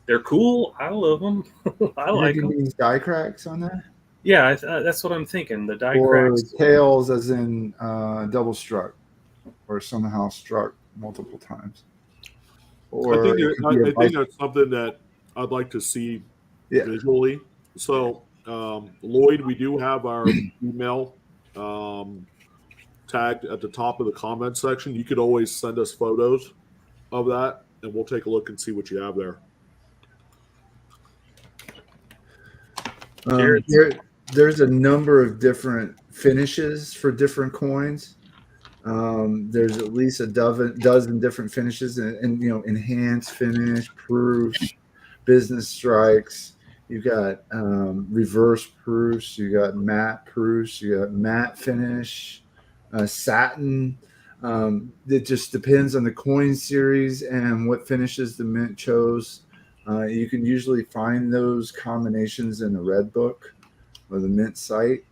they're cool. I love them. I like them. These die cracks on that? Yeah, that's what I'm thinking. The die Or cracks. tails, as in double struck, or somehow struck multiple times. Or I think that's something that I'd like to see visually. So, Lloyd, we do have our email tagged at the top of the comment section. You could always send us photos of that, and we'll take a look and see what you have there. There's a number of different finishes for different coins. There's at least a dozen different finishes, and enhanced finish, proofs, business strikes. You got reverse proofs. You got matte proofs. You got matte finish, satin. It just depends on the coin series and what finishes the mint chose. You can usually find those combinations in the Red Book or the Mint site.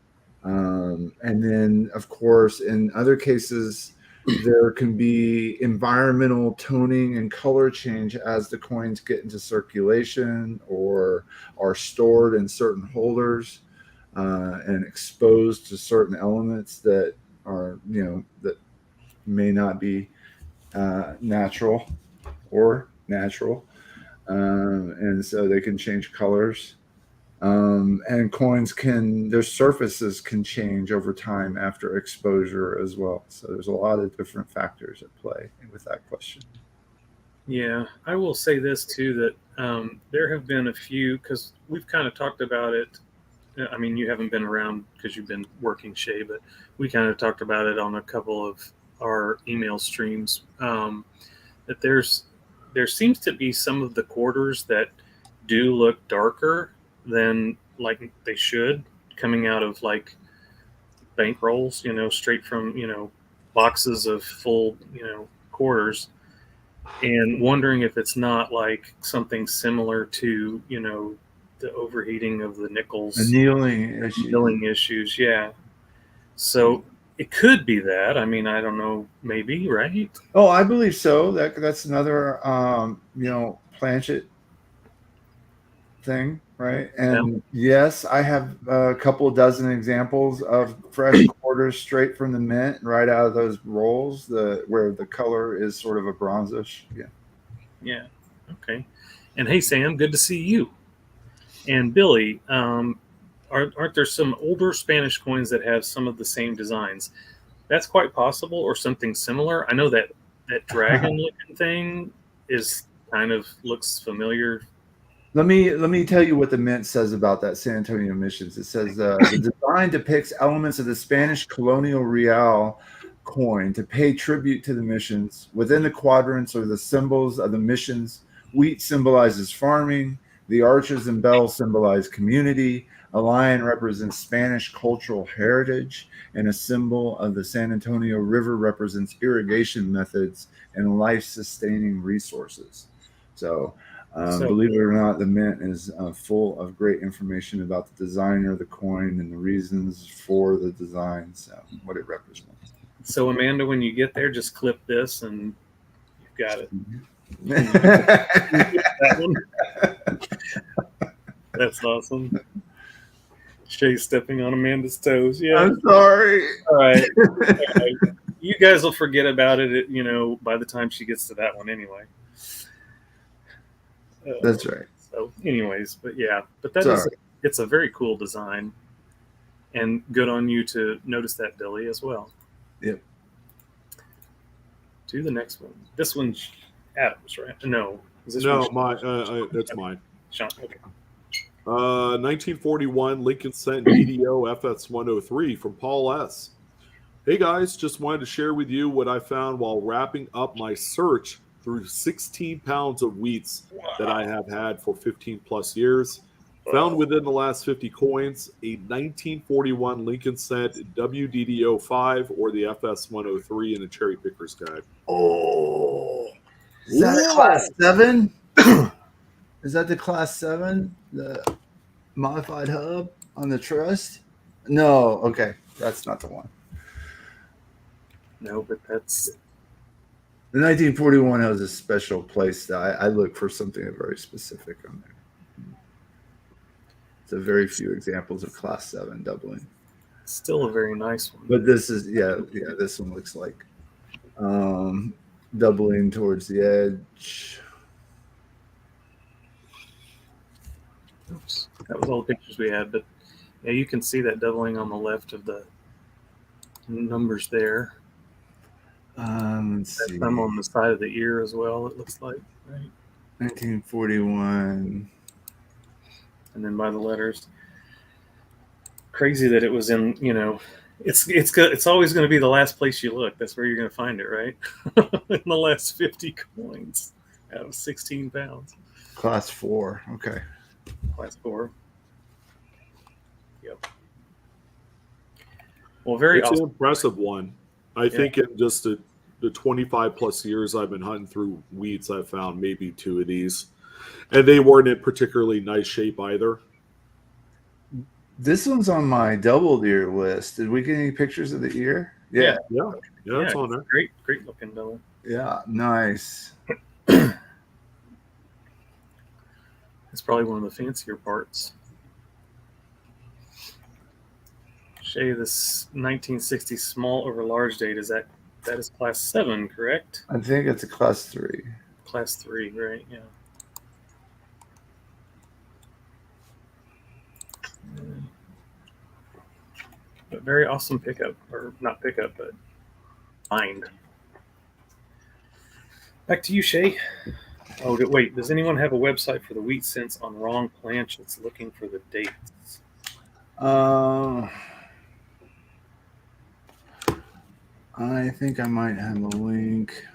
And then, of course, in other cases, there can be environmental toning and color change as the coins get into circulation or are stored in certain holders and exposed to certain elements that are, that may not be natural. And so they can change colors. And coins their surfaces can change over time after exposure as well. So there's a lot of different factors at play with that question. Yeah, I will say this too, that there have been a few, because we've kind of talked about it. I mean, you haven't been around because you've been working, Shay, but we kind of talked about it on a couple of our email streams, that there seems to be some of the quarters that do look darker than like they should, coming out of like bank rolls, straight from, boxes of full, quarters, and wondering if it's not like something similar to, the overheating of the nickels. Annealing issues, yeah. So it could be that. I mean, I don't know, maybe, right? Oh, I believe so. That's another, planchet thing, right? And yes, I have a couple of dozen examples of fresh quarters straight from the mint, right out of those rolls, where the color is sort of a bronzish. Yeah. Okay. And hey, Sam, good to see you. And Billy, aren't there some older Spanish coins that have some of the same designs? That's quite possible, or something similar. I know that dragon-looking thing looks familiar. Let me tell you what the Mint says about that San Antonio missions. It says the design depicts elements of the Spanish colonial real coin to pay tribute to the missions. Within the quadrants are the symbols of the missions. Wheat symbolizes farming. The arches and bells symbolize community. A lion represents Spanish cultural heritage, and a symbol of the San Antonio River represents irrigation methods and life-sustaining resources. So, believe it or not, the Mint is full of great information about the designer of the coin and the reasons for the design, so what it represents. So Amanda, when you get there, just clip this and you've got it. That one. That's awesome. Shay's stepping on Amanda's toes. Yeah. I'm sorry. All right. You guys will forget about it, by the time she gets to that one anyway. That's right. So, anyways, but it's a very cool design, and good on you to notice that, Billy, as well. Yep. To the next one. This one's Adam's, right? No. Is this No, one? that's mine. Sean. Okay. 1941 Lincoln Cent DDO FS103 from Paul S. Hey guys, just wanted to share with you what I found while wrapping up my search through 16 pounds of wheats that I have had for 15 plus years. Found within the last 50 coins a 1941 Lincoln Cent WDDO5 or the FS103 in a cherry picker's guide. Oh, is that a class 7? Is that the class 7? The modified hub on the Trust? No, okay, that's not the one. No, but that's the 1941 has a special place that I look for something very specific on there. It's a very few examples of class 7 doubling. Still a very nice one. But this is this one looks like doubling towards the edge. Oops, that was all the pictures we had, but yeah, you can see that doubling on the left of the numbers there. Let's see. I'm on the side of the ear as well, it looks like, right? 1941. And then by the letters. Crazy that it was in, it's always going to be the last place you look. That's where you're going to find it, right? In the last 50 coins out of 16 pounds. Class 4. Okay. Class 4. Yep. Well, very It's awesome. an impressive one. I think in just the 25 plus years I've been hunting through wheats, I've found maybe 2 of these. And they weren't in particularly nice shape either. This one's on my doubled ear list. Did we get any pictures of the ear? Yeah. Yeah, it's on there. Great looking double. Yeah, nice. It's probably one of the fancier parts. Shay, this 1960 small over large date, that is class 7, correct? I think it's a class 3. Class 3, right? Yeah. But very awesome pickup, or not pickup, but find. Back to you, Shay. Oh, wait, does anyone have a website for the wheat cents on wrong planchets looking for the dates? I think I might have a link.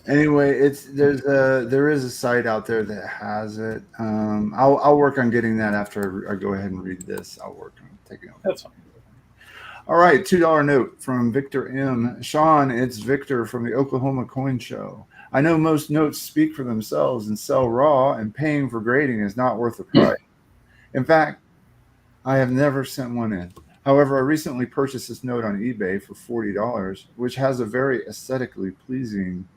Anyway, there is a site out there that has it. I'll work on getting that after I go ahead and read this. I'll work on taking it. That's fine. All right, $2 note from Victor M. Sean, it's Victor from the Oklahoma Coin Show. I know most notes speak for themselves and sell raw, and paying for grading is not worth the price. In fact, I have never sent one in. However, I recently purchased this note on eBay for $40, which has a very aesthetically pleasing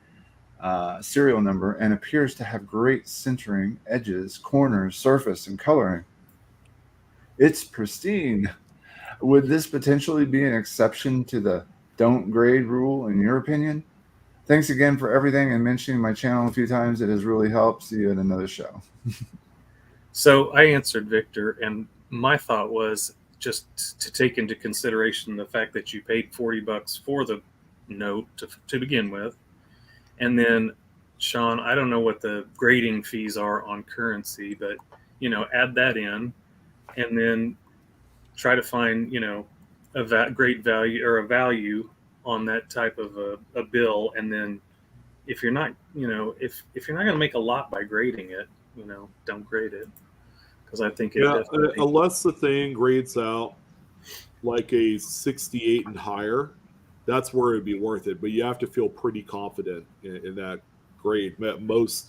serial number and appears to have great centering, edges, corners, surface, and coloring. It's pristine. Would this potentially be an exception to the don't grade rule, in your opinion? Thanks again for everything and mentioning my channel a few times. It has really helped. See you in another show. So I answered Victor, and my thought was just to take into consideration the fact that you paid $40 for the note to begin with. And then, Sean, I don't know what the grading fees are on currency, but, add that in and then try to find, a great value or a value on that type of a bill. And then if you're not, if you're not going to make a lot by grading it, don't grade it. Because I think unless the thing grades out like a 68 and higher, that's where it'd be worth it. But you have to feel pretty confident in that grade. Most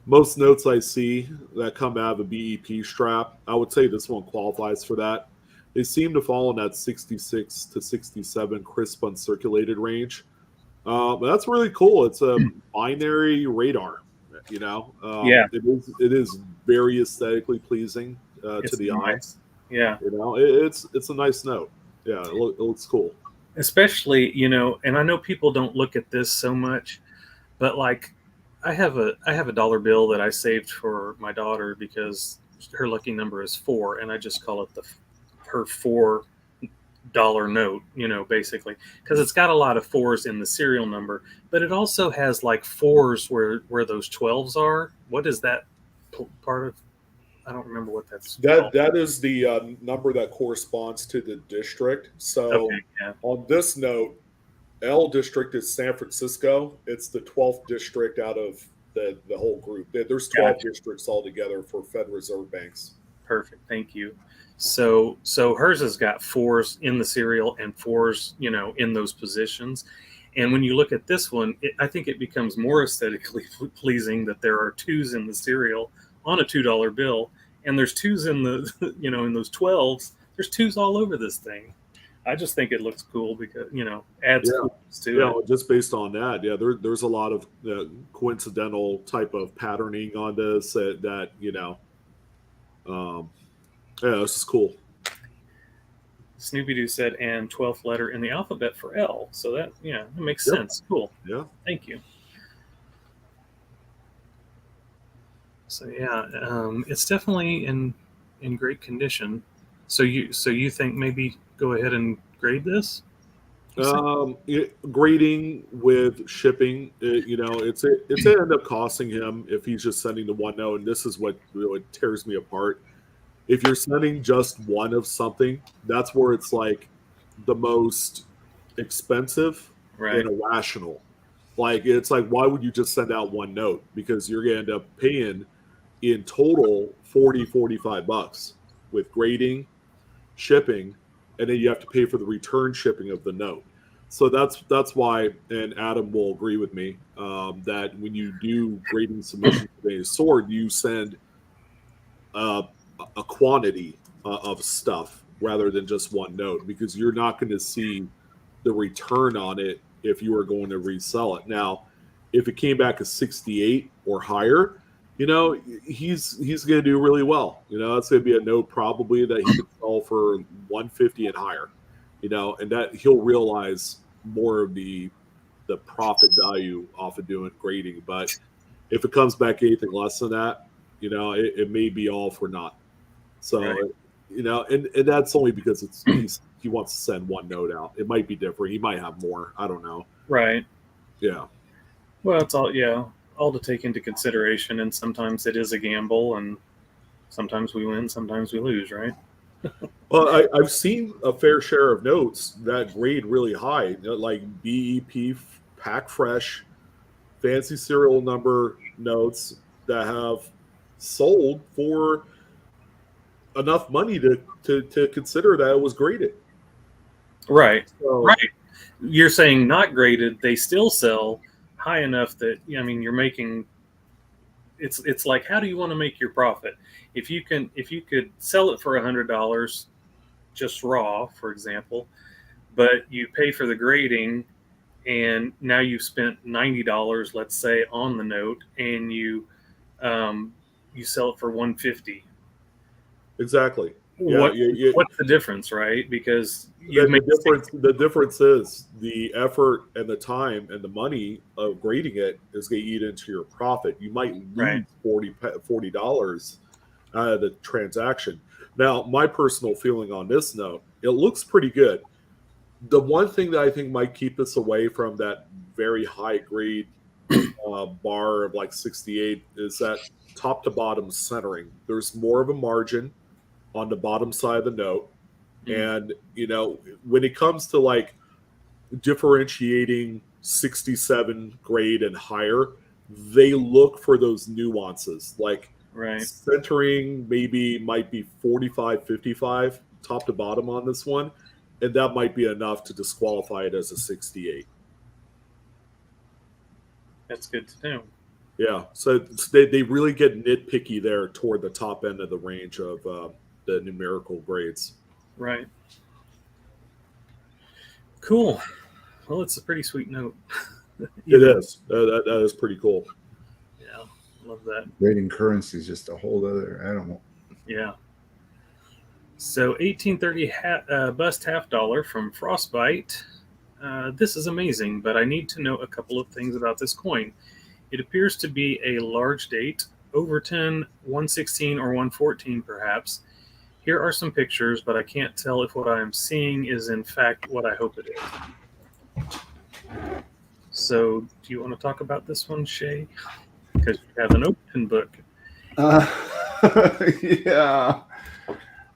Most notes I see that come out of a BEP strap, I would say this one qualifies for that. They seem to fall in that 66 to 67 crisp uncirculated range. But that's really cool. It's a binary radar. Yeah. It is very aesthetically pleasing to It's the eye. nice. Yeah. It's a nice note. Yeah, it looks cool. Especially, and I know people don't look at this so much, but like I have a dollar bill that I saved for my daughter because her lucky number is 4, and I just call it her $4 note, basically, because it's got a lot of 4s in the serial number, but it also has like 4s where those 12s are. What is that part of? I don't remember what that's called. That is the number that corresponds to the district. So Okay, yeah. on this note, L district is San Francisco. It's the 12th district out of the whole group. There's 12 districts altogether for Fed Reserve banks. Perfect. Thank you. So hers has got 4s in the serial and 4s, in those positions. And when you look at this one, I think it becomes more aesthetically pleasing that there are 2s in the serial on a $2 bill, and there's 2s in the, in those 12s. There's 2s all over this thing. I just think it looks cool because, adds coolness to it. Just based on that, there's a lot of coincidental type of patterning on this that this is cool. Snoopy Doo said, and 12th letter in the alphabet for L. So that, it makes sense. Cool. Yeah. Thank you. So it's definitely in great condition. So you think maybe go ahead and grade this? Grading with shipping, it's gonna end up costing him if he's just sending the one note. And this is what really tears me apart. If you're sending just one of something, that's where it's like the most expensive and irrational. Like, it's like, why would you just send out one note? Because you're going to end up paying in total $45 with grading, shipping, and then you have to pay for the return shipping of the note. So that's why, and Adam will agree with me, that when you do grading submissions with a sword, you send a quantity of stuff rather than just one note, because you're not going to see the return on it if you are going to resell it. Now, if it came back as 68 or higher, he's going to do really well. That's going to be a note probably that he could sell for 150 and higher, and that he'll realize more of the profit value off of doing grading. But if it comes back anything less than that, it may be all for naught. So, and that's only because he wants to send one note out. It might be different. He might have more. I don't know. Right. Yeah. Well, it's all to take into consideration, and sometimes it is a gamble, and sometimes we win, sometimes we lose, right? Well, I've seen a fair share of notes that grade really high, like BEP, Pack Fresh, fancy serial number notes that have sold for enough money to consider that it was graded. Right. So, right. You're saying not graded, they still sell high enough that, you're making, it's like, how do you want to make your profit? If you could sell it for $100 just raw, for example, but you pay for the grading, and now you've spent $90, let's say, on the note, and you sell it for $150. Exactly. What's the difference, right? Because the difference is the effort and the time and the money of grading it is going to eat into your profit. You might lose $40 out of the transaction. Now, my personal feeling on this note, it looks pretty good. The one thing that I think might keep us away from that very high grade bar of like 68 is that top to bottom centering. There's more of a margin on the bottom side of the note. And, when it comes to like differentiating 67 grade and higher, they look for those nuances. Like centering might be 45, 55 top to bottom on this one. And that might be enough to disqualify it as a 68. That's good to know. Yeah, so they really get nitpicky there toward the top end of the range of the numerical grades. Right. Cool. Well, it's a pretty sweet note. It is. That is pretty cool. Yeah, love that. Grading currency is just a whole other animal. Yeah. So 1830 bust half dollar from Frostbite. This is amazing, but I need to know a couple of things about this coin. It appears to be a large date, Overton 116 or 114 perhaps. Here are some pictures, but I can't tell if what I am seeing is in fact what I hope it is. So, do you want to talk about this one, Shay? Because you have an Overton book. Yeah.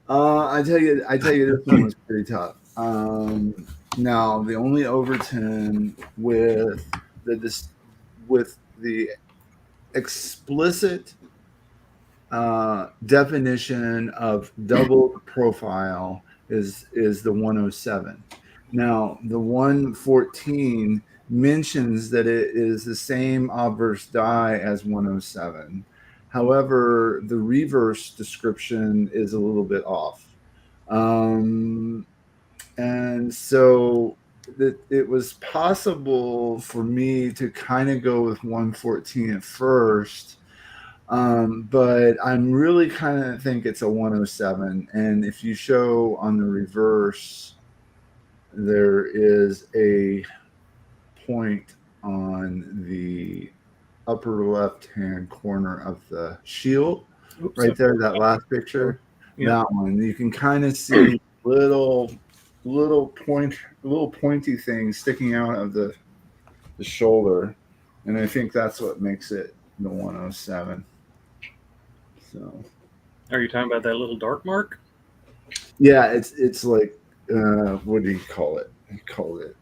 I tell you, this one was pretty tough. Now, the only Overton with the explicit definition of double profile is the 107. Now, the 114 mentions that it is the same obverse die as 107. However, the reverse description is a little bit off. And so it was possible for me to kind of go with 114 at first. But I'm really kind of think it's a 107. And if you show on the reverse, there is a point on the upper left-hand corner of the shield. Oops, right there, that last picture. Yeah. That one. You can kind of see little pointy things sticking out of the shoulder. And I think that's what makes it the 107. So, Are you talking about that little dark mark? yeah, it's like what do you call it? You call it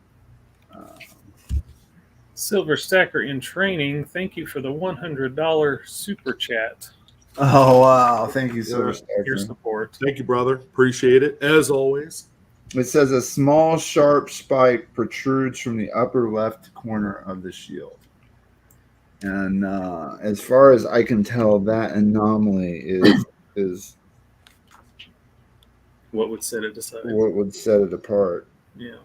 Silver Stacker in training. Thank you for the $100 super chat. oh wow, thank you so much. Your support. Thank you, brother. Appreciate it, as always. It says a small sharp spike protrudes from the upper left corner of the shield. And as far as I can tell, that anomaly is What would set it aside? what would set it apart. Yeah.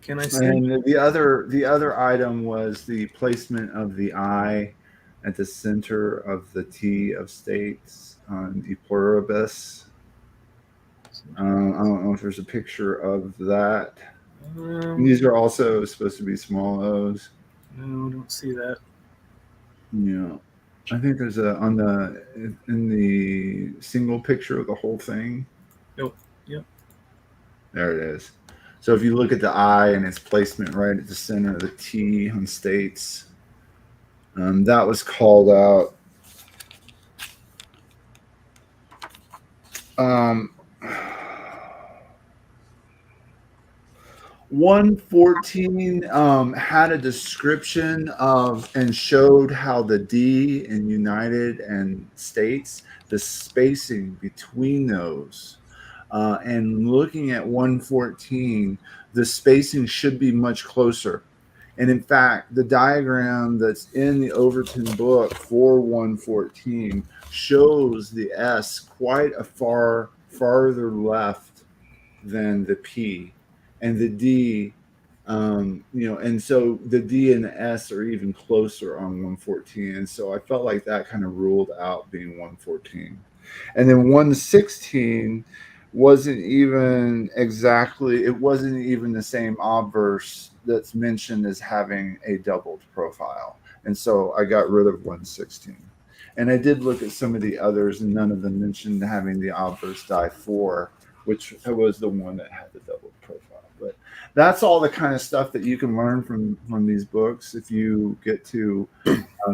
Can I see? And the other item was the placement of the eye at the center of the T of states on E pluribus. I don't know if there's a picture of that. These are also supposed to be small O's. No, I don't see that. Yeah, I think there's in the single picture of the whole thing. Nope. Yep. There it is. So if you look at the eye and its placement right at the center of the T on states, that was called out. 114 had a description of and showed how the D in United and States, the spacing between those. And looking at 114, the spacing should be much closer. And in fact, the diagram that's in the Overton book for 114 shows the S quite a farther left than the P. And the D, and so the D and the S are even closer on 114. And so I felt like that kind of ruled out being 114. And then 116 wasn't even the same obverse that's mentioned as having a doubled profile. And so I got rid of 116. And I did look at some of the others, and none of them mentioned having the obverse die 4, which was the one that had the doubled profile. But that's all the kind of stuff that you can learn from these books. If you get to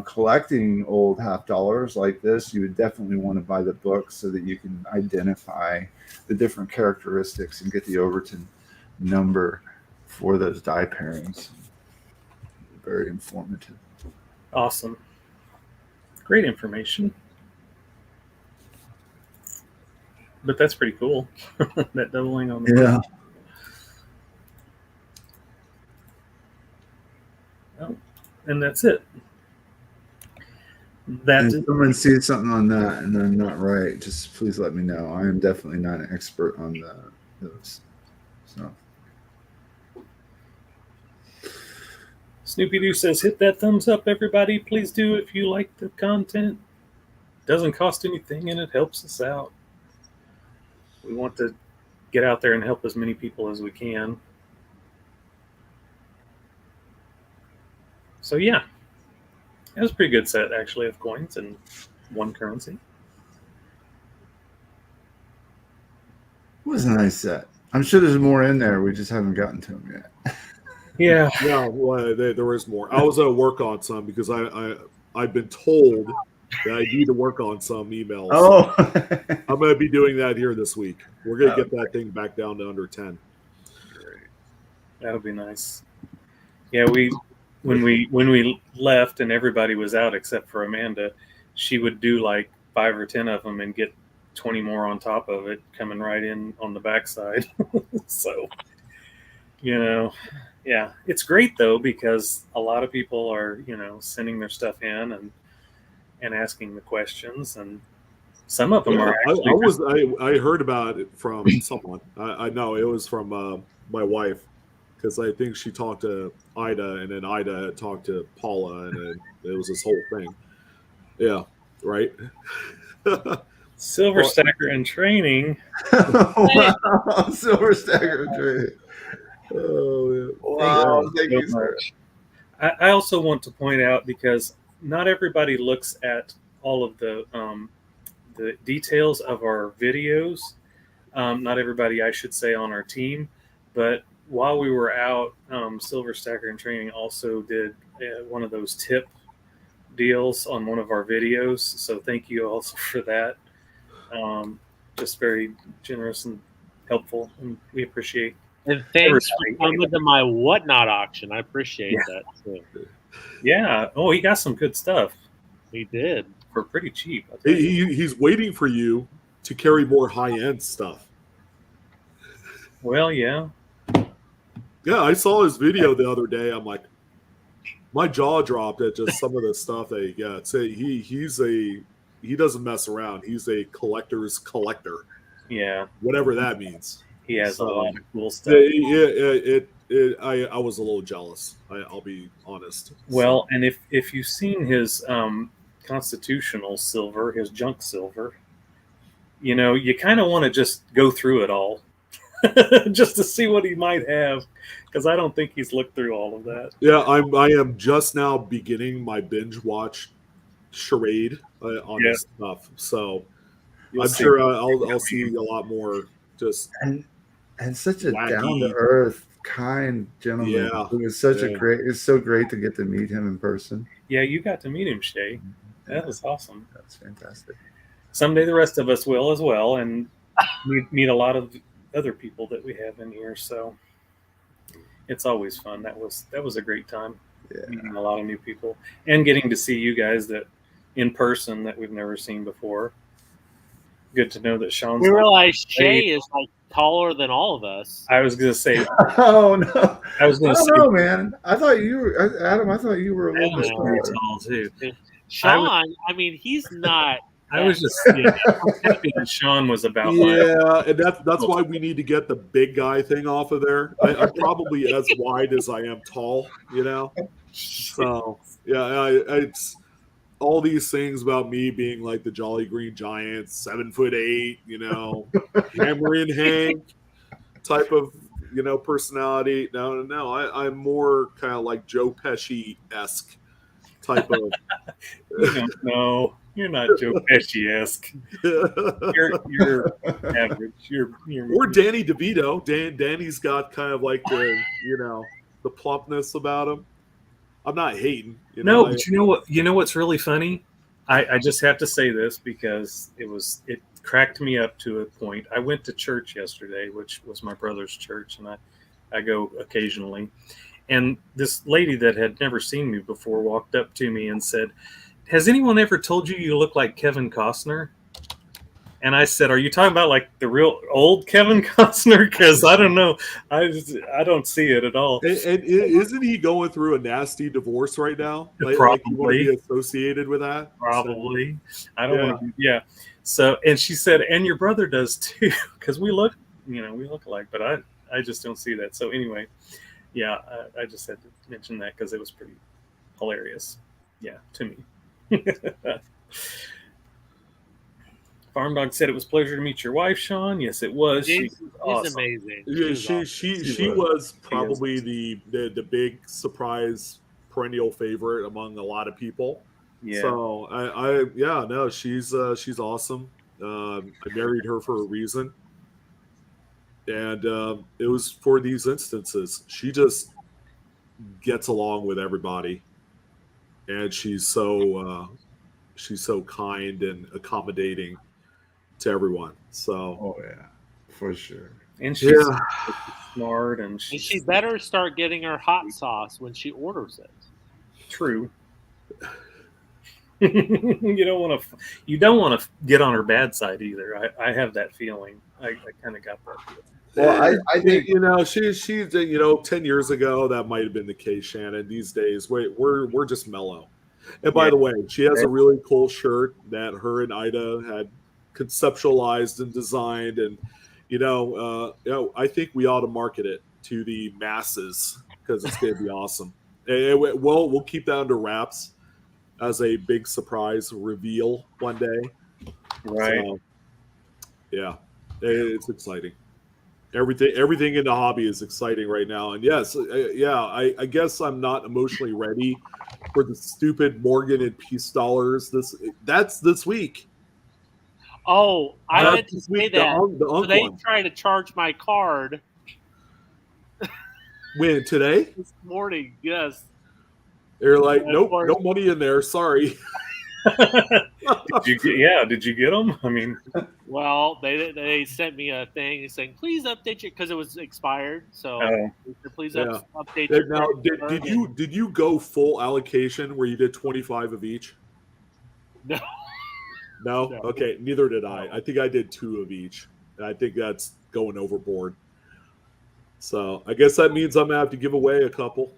collecting old half dollars like this, you would definitely want to buy the book so that you can identify the different characteristics and get the Overton number for those die pairings. Very informative. Awesome. Great information. But that's pretty cool. That doubling on the Yeah. Oh, and that's it. And That's if someone sees something on that and I'm not right, just please let me know. I am definitely not an expert on those. So Snoopy Doo says, hit that thumbs up, everybody. Please do if you like the content. Doesn't cost anything and it helps us out. We want to get out there and help as many people as we can. So yeah, it was a pretty good set actually of coins and one currency. it was a nice set. I'm sure there's more in there. We just haven't gotten to them yet. Yeah. Yeah, well, there is more. I was at work on some because I've been told that I need to work on some emails. Oh, I'm going to be doing that here this week. We're going to get that thing back down to under 10. That'll be nice. Yeah, when we left and everybody was out except for Amanda, she would do like 5 or 10 of them and get 20 more on top of it coming right in on the backside. So, yeah, it's great though because a lot of people are, sending their stuff in and asking the questions, and some of them are actually. I heard about it from someone. I know it was from my wife, because I think she talked to Ida, and then Ida had talked to Paula, and then it was this whole thing. Yeah, right. Silver Stacker in training. wow, Silver Stacker training. Oh, yeah. Wow, thank you, sir. I also want to point out, because not everybody looks at all of the details of our videos. Not everybody, I should say, on our team. But while we were out, Silver Stacker in Training also did one of those tip deals on one of our videos. So thank you also for that. Just very generous and helpful, and we appreciate. And thanks for coming to my whatnot auction. I appreciate that too. Yeah. Oh, he got some good stuff. He did for pretty cheap. He's waiting for you to carry more high-end stuff. Well, yeah. Yeah, I saw his video the other day. I'm like, my jaw dropped at just some of the stuff that he gets. He doesn't mess around. He's a collector's collector. Yeah. Whatever that means. He has a lot of cool stuff. I was a little jealous. I'll be honest. Well, and if you've seen his constitutional silver, his junk silver, you kind of want to just go through it all just to see what he might have, because I don't think he's looked through all of that. Yeah, I am just now beginning my binge watch charade on this stuff, so I'm sure I'll see a lot more. Just and such a wacky, down to earth, kind gentleman. Yeah, it was such a great. It's so great to get to meet him in person. Yeah, you got to meet him, Shay. That was awesome. That's fantastic. Someday the rest of us will as well, and meet a lot of other people that we have in here. So it's always fun. That was a great time. Yeah. Meeting a lot of new people and getting to see you guys that in person that we've never seen before. Good to know that Sean's. We realize Shay is like taller than all of us. I was going to say. Oh no! I was going to say, no, man. I thought you were Adam. I thought you were a little bit tall too. Sean, I mean, he's not. I was just happy that Sean was about. And that's why we need to get the big guy thing off of there. I'm probably as wide as I am tall, So yeah, it's all these things about me being like the Jolly Green Giant, 7'8", hammer in Hank type of personality. No, I'm more kind of like Joe Pesci-esque type of. No, you're not Joe Pesci-esque. You're average. Or Danny DeVito. Danny's got kind of like the plumpness about him. I'm not hating. No, but you know what's really funny? I just have to say this because it cracked me up to a point. I went to church yesterday, which was my brother's church, and I go occasionally. And this lady that had never seen me before walked up to me and said, "Has anyone ever told you look like Kevin Costner?" And I said, "Are you talking about like the real old Kevin Costner? Because I don't know, I don't see it at all." And isn't he going through a nasty divorce right now? Like you want to be associated with that? Probably. So, I don't want to. Yeah. So, and she said, "And your brother does too," because we look alike, but I just don't see that. So anyway, yeah, I just had to mention that because it was pretty hilarious. Yeah, to me. Farm Dog said it was a pleasure to meet your wife, Sean. Yes, it was. She's awesome. amazing. Yeah, she was probably the big surprise perennial favorite among a lot of people. Yeah. So she's awesome. I married her for a reason, and it was for these instances. She just gets along with everybody, and she's so kind and accommodating to everyone. So, Oh yeah, for sure. And she's smart, and she better start getting her hot sauce when she orders it. True. You don't want to get on her bad side either. I have that feeling. I kind of got that feeling. Well, I think she's 10 years ago that might have been the case, Shannon. These days, we're just mellow. And by the way, she has a really cool shirt that her and Ida had conceptualized and designed, and I think we ought to market it to the masses because it's going to be awesome. And we'll keep that under wraps as a big surprise reveal one day. Right? So, yeah, it's exciting. Everything in the hobby is exciting right now, and yes, I guess I'm not emotionally ready for the stupid Morgan and Peace dollars. That's this week. Oh, I meant to say that. So they try to charge my card. When today? This morning, yes. They're like, nope, no money in there. Sorry. Did you get them? I mean, well, they sent me a thing saying please update it because it was expired. So please update it. Now, did you go full allocation where you did 25 of each? No. No? Okay, neither did I. I think I did 2 of each. I think that's going overboard. So I guess that means I'm gonna have to give away a couple.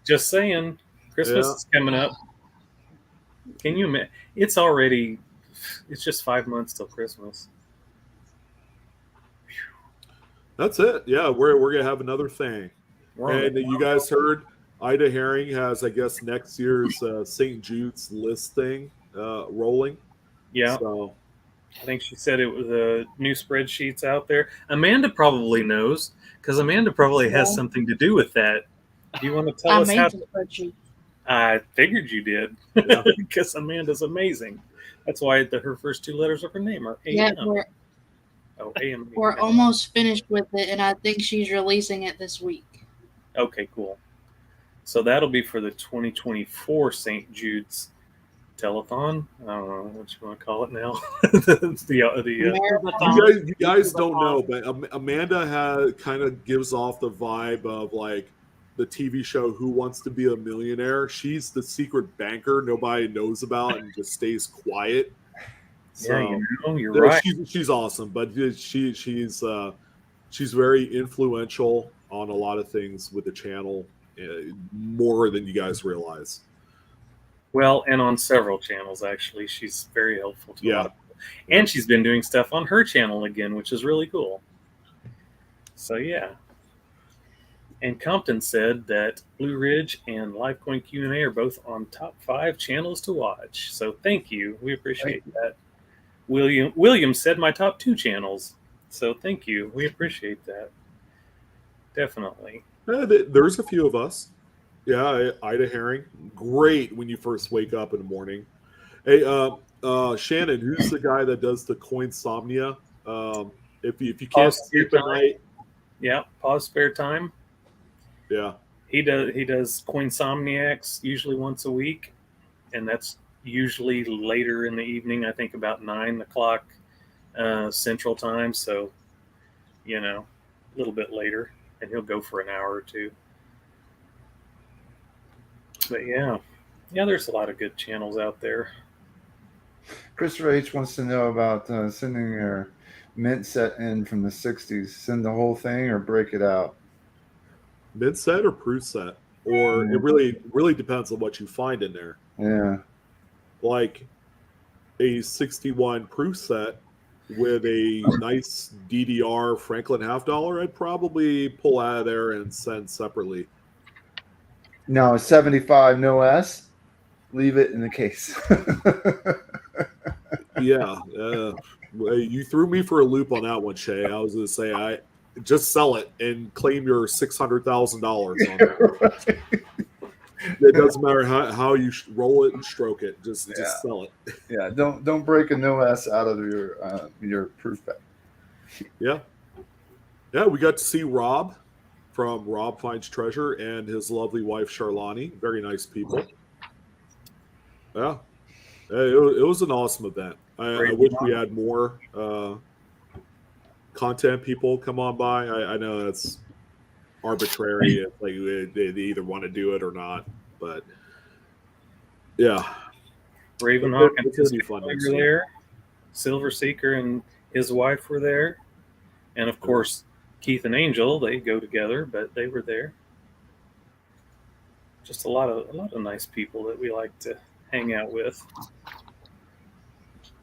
Just saying, Christmas is coming up. Can you imagine? It's just 5 months till Christmas. That's it. Yeah, we're gonna have another thing. And you guys heard Ida Herring has, I guess, next year's St. Jude's list thing rolling. Yeah. So I think she said it was new spreadsheets out there. Amanda probably knows because Amanda probably has something to do with that. Do you want to tell us how? I figured you did because Amanda's amazing. That's why her first 2 letters of her name are A-M. Yeah, we're almost finished with it, and I think she's releasing it this week. Okay, cool. So that'll be for the 2024 St. Jude's telethon. I don't know what you want to call it now. You guys don't know, but Amanda kind of gives off the vibe of like the TV show Who Wants to Be a Millionaire. She's the secret banker nobody knows about and just stays quiet. So, you're right. She's awesome, but she's very influential on a lot of things with the channel, more than you guys realize. Well, and on several channels, actually. She's very helpful to a lot of people. And she's been doing stuff on her channel again, which is really cool. So, yeah. And Compton said that Blue Ridge and Livecoin Q&A are both on top 5 channels to watch. So, thank you. We appreciate that. William said my top 2 channels. So, thank you. We appreciate that. Definitely. There's a few of us. Yeah, Ida Herring, great when you first wake up in the morning. Hey, Shannon, who's the guy that does the Coinsomnia? If you can't sleep at night, pause spare time. Yeah, he does Coinsomniacs usually once a week, and that's usually later in the evening. I think about 9 o'clock Central Time. So, a little bit later, and he'll go for an hour or 2. But yeah, there's a lot of good channels out there. Christopher H wants to know about sending your mint set in from the 60s. Send the whole thing or break it out? Mint set or proof set? Or it really depends on what you find in there. Yeah. Like a 61 proof set with a nice DDR Franklin half dollar, I'd probably pull out of there and send separately. No, 75 no S. Leave it in the case. Yeah, you threw me for a loop on that one, Shay. I was going to say, I just sell it and claim your $600,000 on it. It doesn't matter how you roll it and stroke it. Just sell it. Yeah, don't break a no S out of your proof pack. Yeah, we got to see Rob from Rob Finds Treasure and his lovely wife Charlani. Very nice people. Yeah, it was an awesome event. I wish we had more content people come on by. I know that's arbitrary. Like they either want to do it or not, but yeah. Ravenhawk and his fun were there. Silver Seeker and his wife were there, and of course Keith and Angel. They go together, but they were there. Just a lot of nice people that we like to hang out with.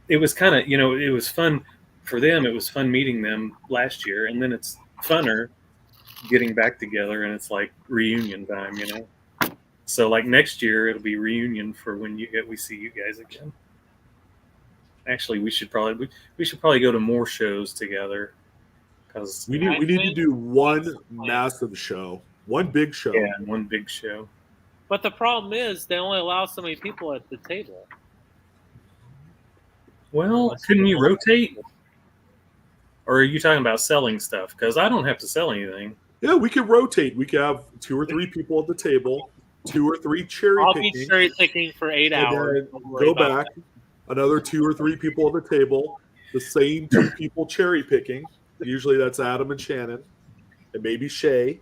It was kind of, it was fun for them. It was fun meeting them last year, and then it's funner getting back together, and it's like reunion time, So like next year, it'll be reunion for when we see you guys again. Actually, we should probably go to more shows together because we need to do one massive show, one big show. Yeah, one big show. But the problem is they only allow so many people at the table. Well, couldn't you rotate? Or are you talking about selling stuff? Because I don't have to sell anything. Yeah, we could rotate. We could have 2 or 3 people at the table, 2 or 3 cherry I'll picking. be cherry picking for 8 hours. Go back, another 2 or 3 people at the table, the same 2 people cherry picking. Usually that's Adam and Shannon, and maybe Shay.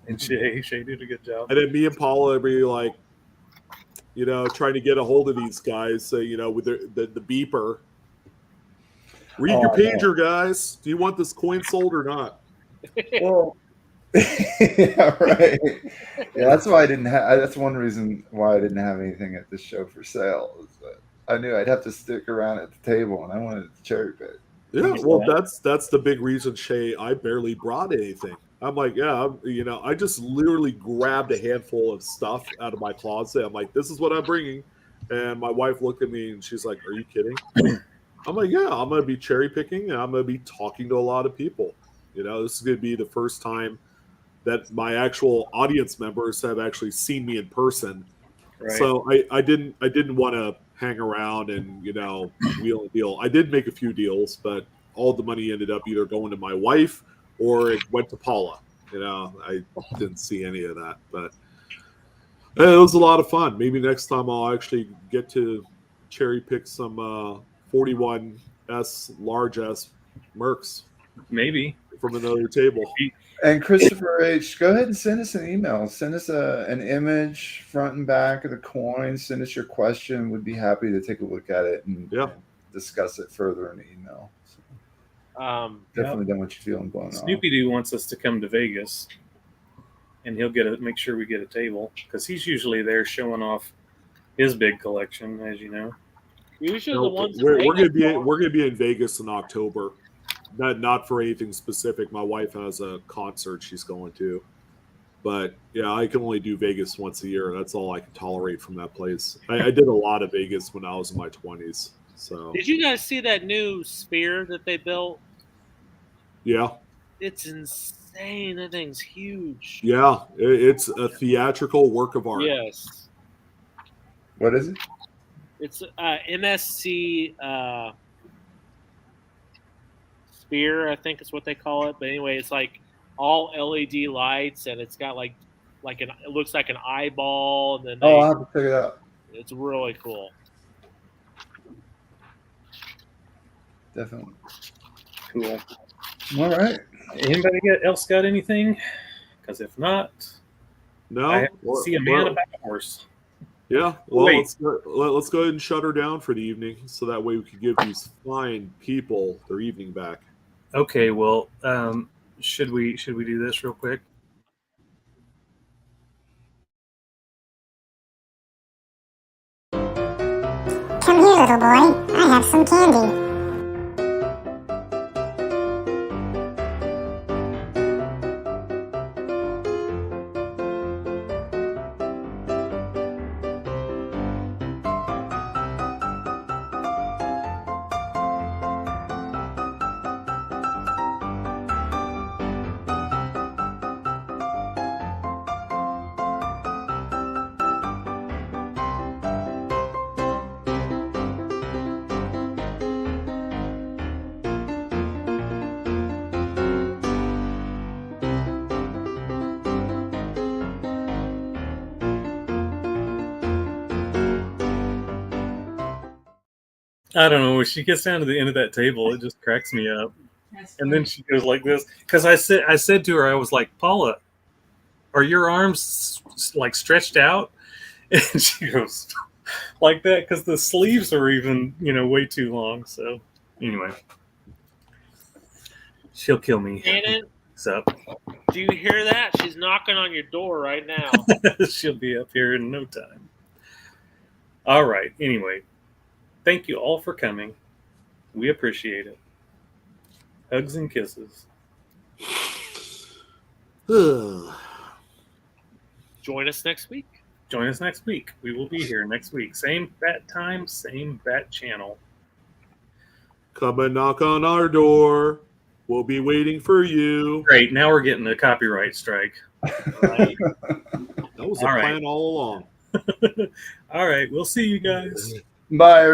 And Shay did a good job. And then me and Paula would be like, trying to get a hold of these guys. So, with the beeper. Read your pager, guys. Do you want this coin sold or not? Well, yeah, right. Yeah, that's why I didn't have. That's one reason why I didn't have anything at this show for sale. Is that I knew I'd have to stick around at the table, and I wanted to cherry pick. Yeah, well, that's the big reason, Shay. I barely brought anything. I'm like, I just literally grabbed a handful of stuff out of my closet. I'm like, this is what I'm bringing. And my wife looked at me and she's like, are you kidding? I'm like, yeah, I'm going to be cherry picking and I'm going to be talking to a lot of people. This is going to be the first time that my actual audience members have actually seen me in person. Right. So I didn't want to hang around and, wheel and deal. I did make a few deals, but all the money ended up either going to my wife or it went to Paula. I didn't see any of that, but it was a lot of fun. Maybe next time I'll actually get to cherry pick some 41S large S Mercs. Maybe from another table. And Christopher H, go ahead and send us an email. Send us an image front and back of the coin. Send us your question. We'd be happy to take a look at it and discuss it further in the email. So, definitely don't want you feeling blown off. Snoopy Doo wants us to come to Vegas, and he'll make sure we get a table because he's usually there showing off his big collection, as you know. Usually the ones we're gonna be in Vegas in October. Not for anything specific. My wife has a concert she's going to. But, yeah, I can only do Vegas once a year. That's all I can tolerate from that place. I did a lot of Vegas when I was in my 20s. So. Did you guys see that new sphere that they built? Yeah. It's insane. That thing's huge. Yeah, it's a theatrical work of art. Yes. What is it? It's MSC sphere, I think is what they call it. But anyway, it's like all LED lights, and it's got it looks like an eyeball. And then I'll have to check it out. It's really cool. Definitely. Cool. All right. Anybody else got anything? Because if not, no. I have to see a man about a horse. Yeah, well, Wait. let's go ahead and shut her down for the evening, so that way we can give these fine people their evening back. Okay, well, should we do this real quick? Come here, little boy. I have some candy. I don't know. When she gets down to the end of that table, it just cracks me up. And then she goes like this, because I said to her, I was like, Paula, are your arms like stretched out? And she goes like that because the sleeves are even way too long. So anyway, she'll kill me. Shannon, So do you hear that? She's knocking on your door right now. she'll be up here in no time. All right. Anyway, thank you all for coming. We appreciate it. Hugs and kisses. Join us next week. Join us next week. We will be here next week. Same bat time, same bat channel. Come and knock on our door. We'll be waiting for you. Great. Now we're getting a copyright strike. Right? That was a plan all along. All right. We'll see you guys. Bye.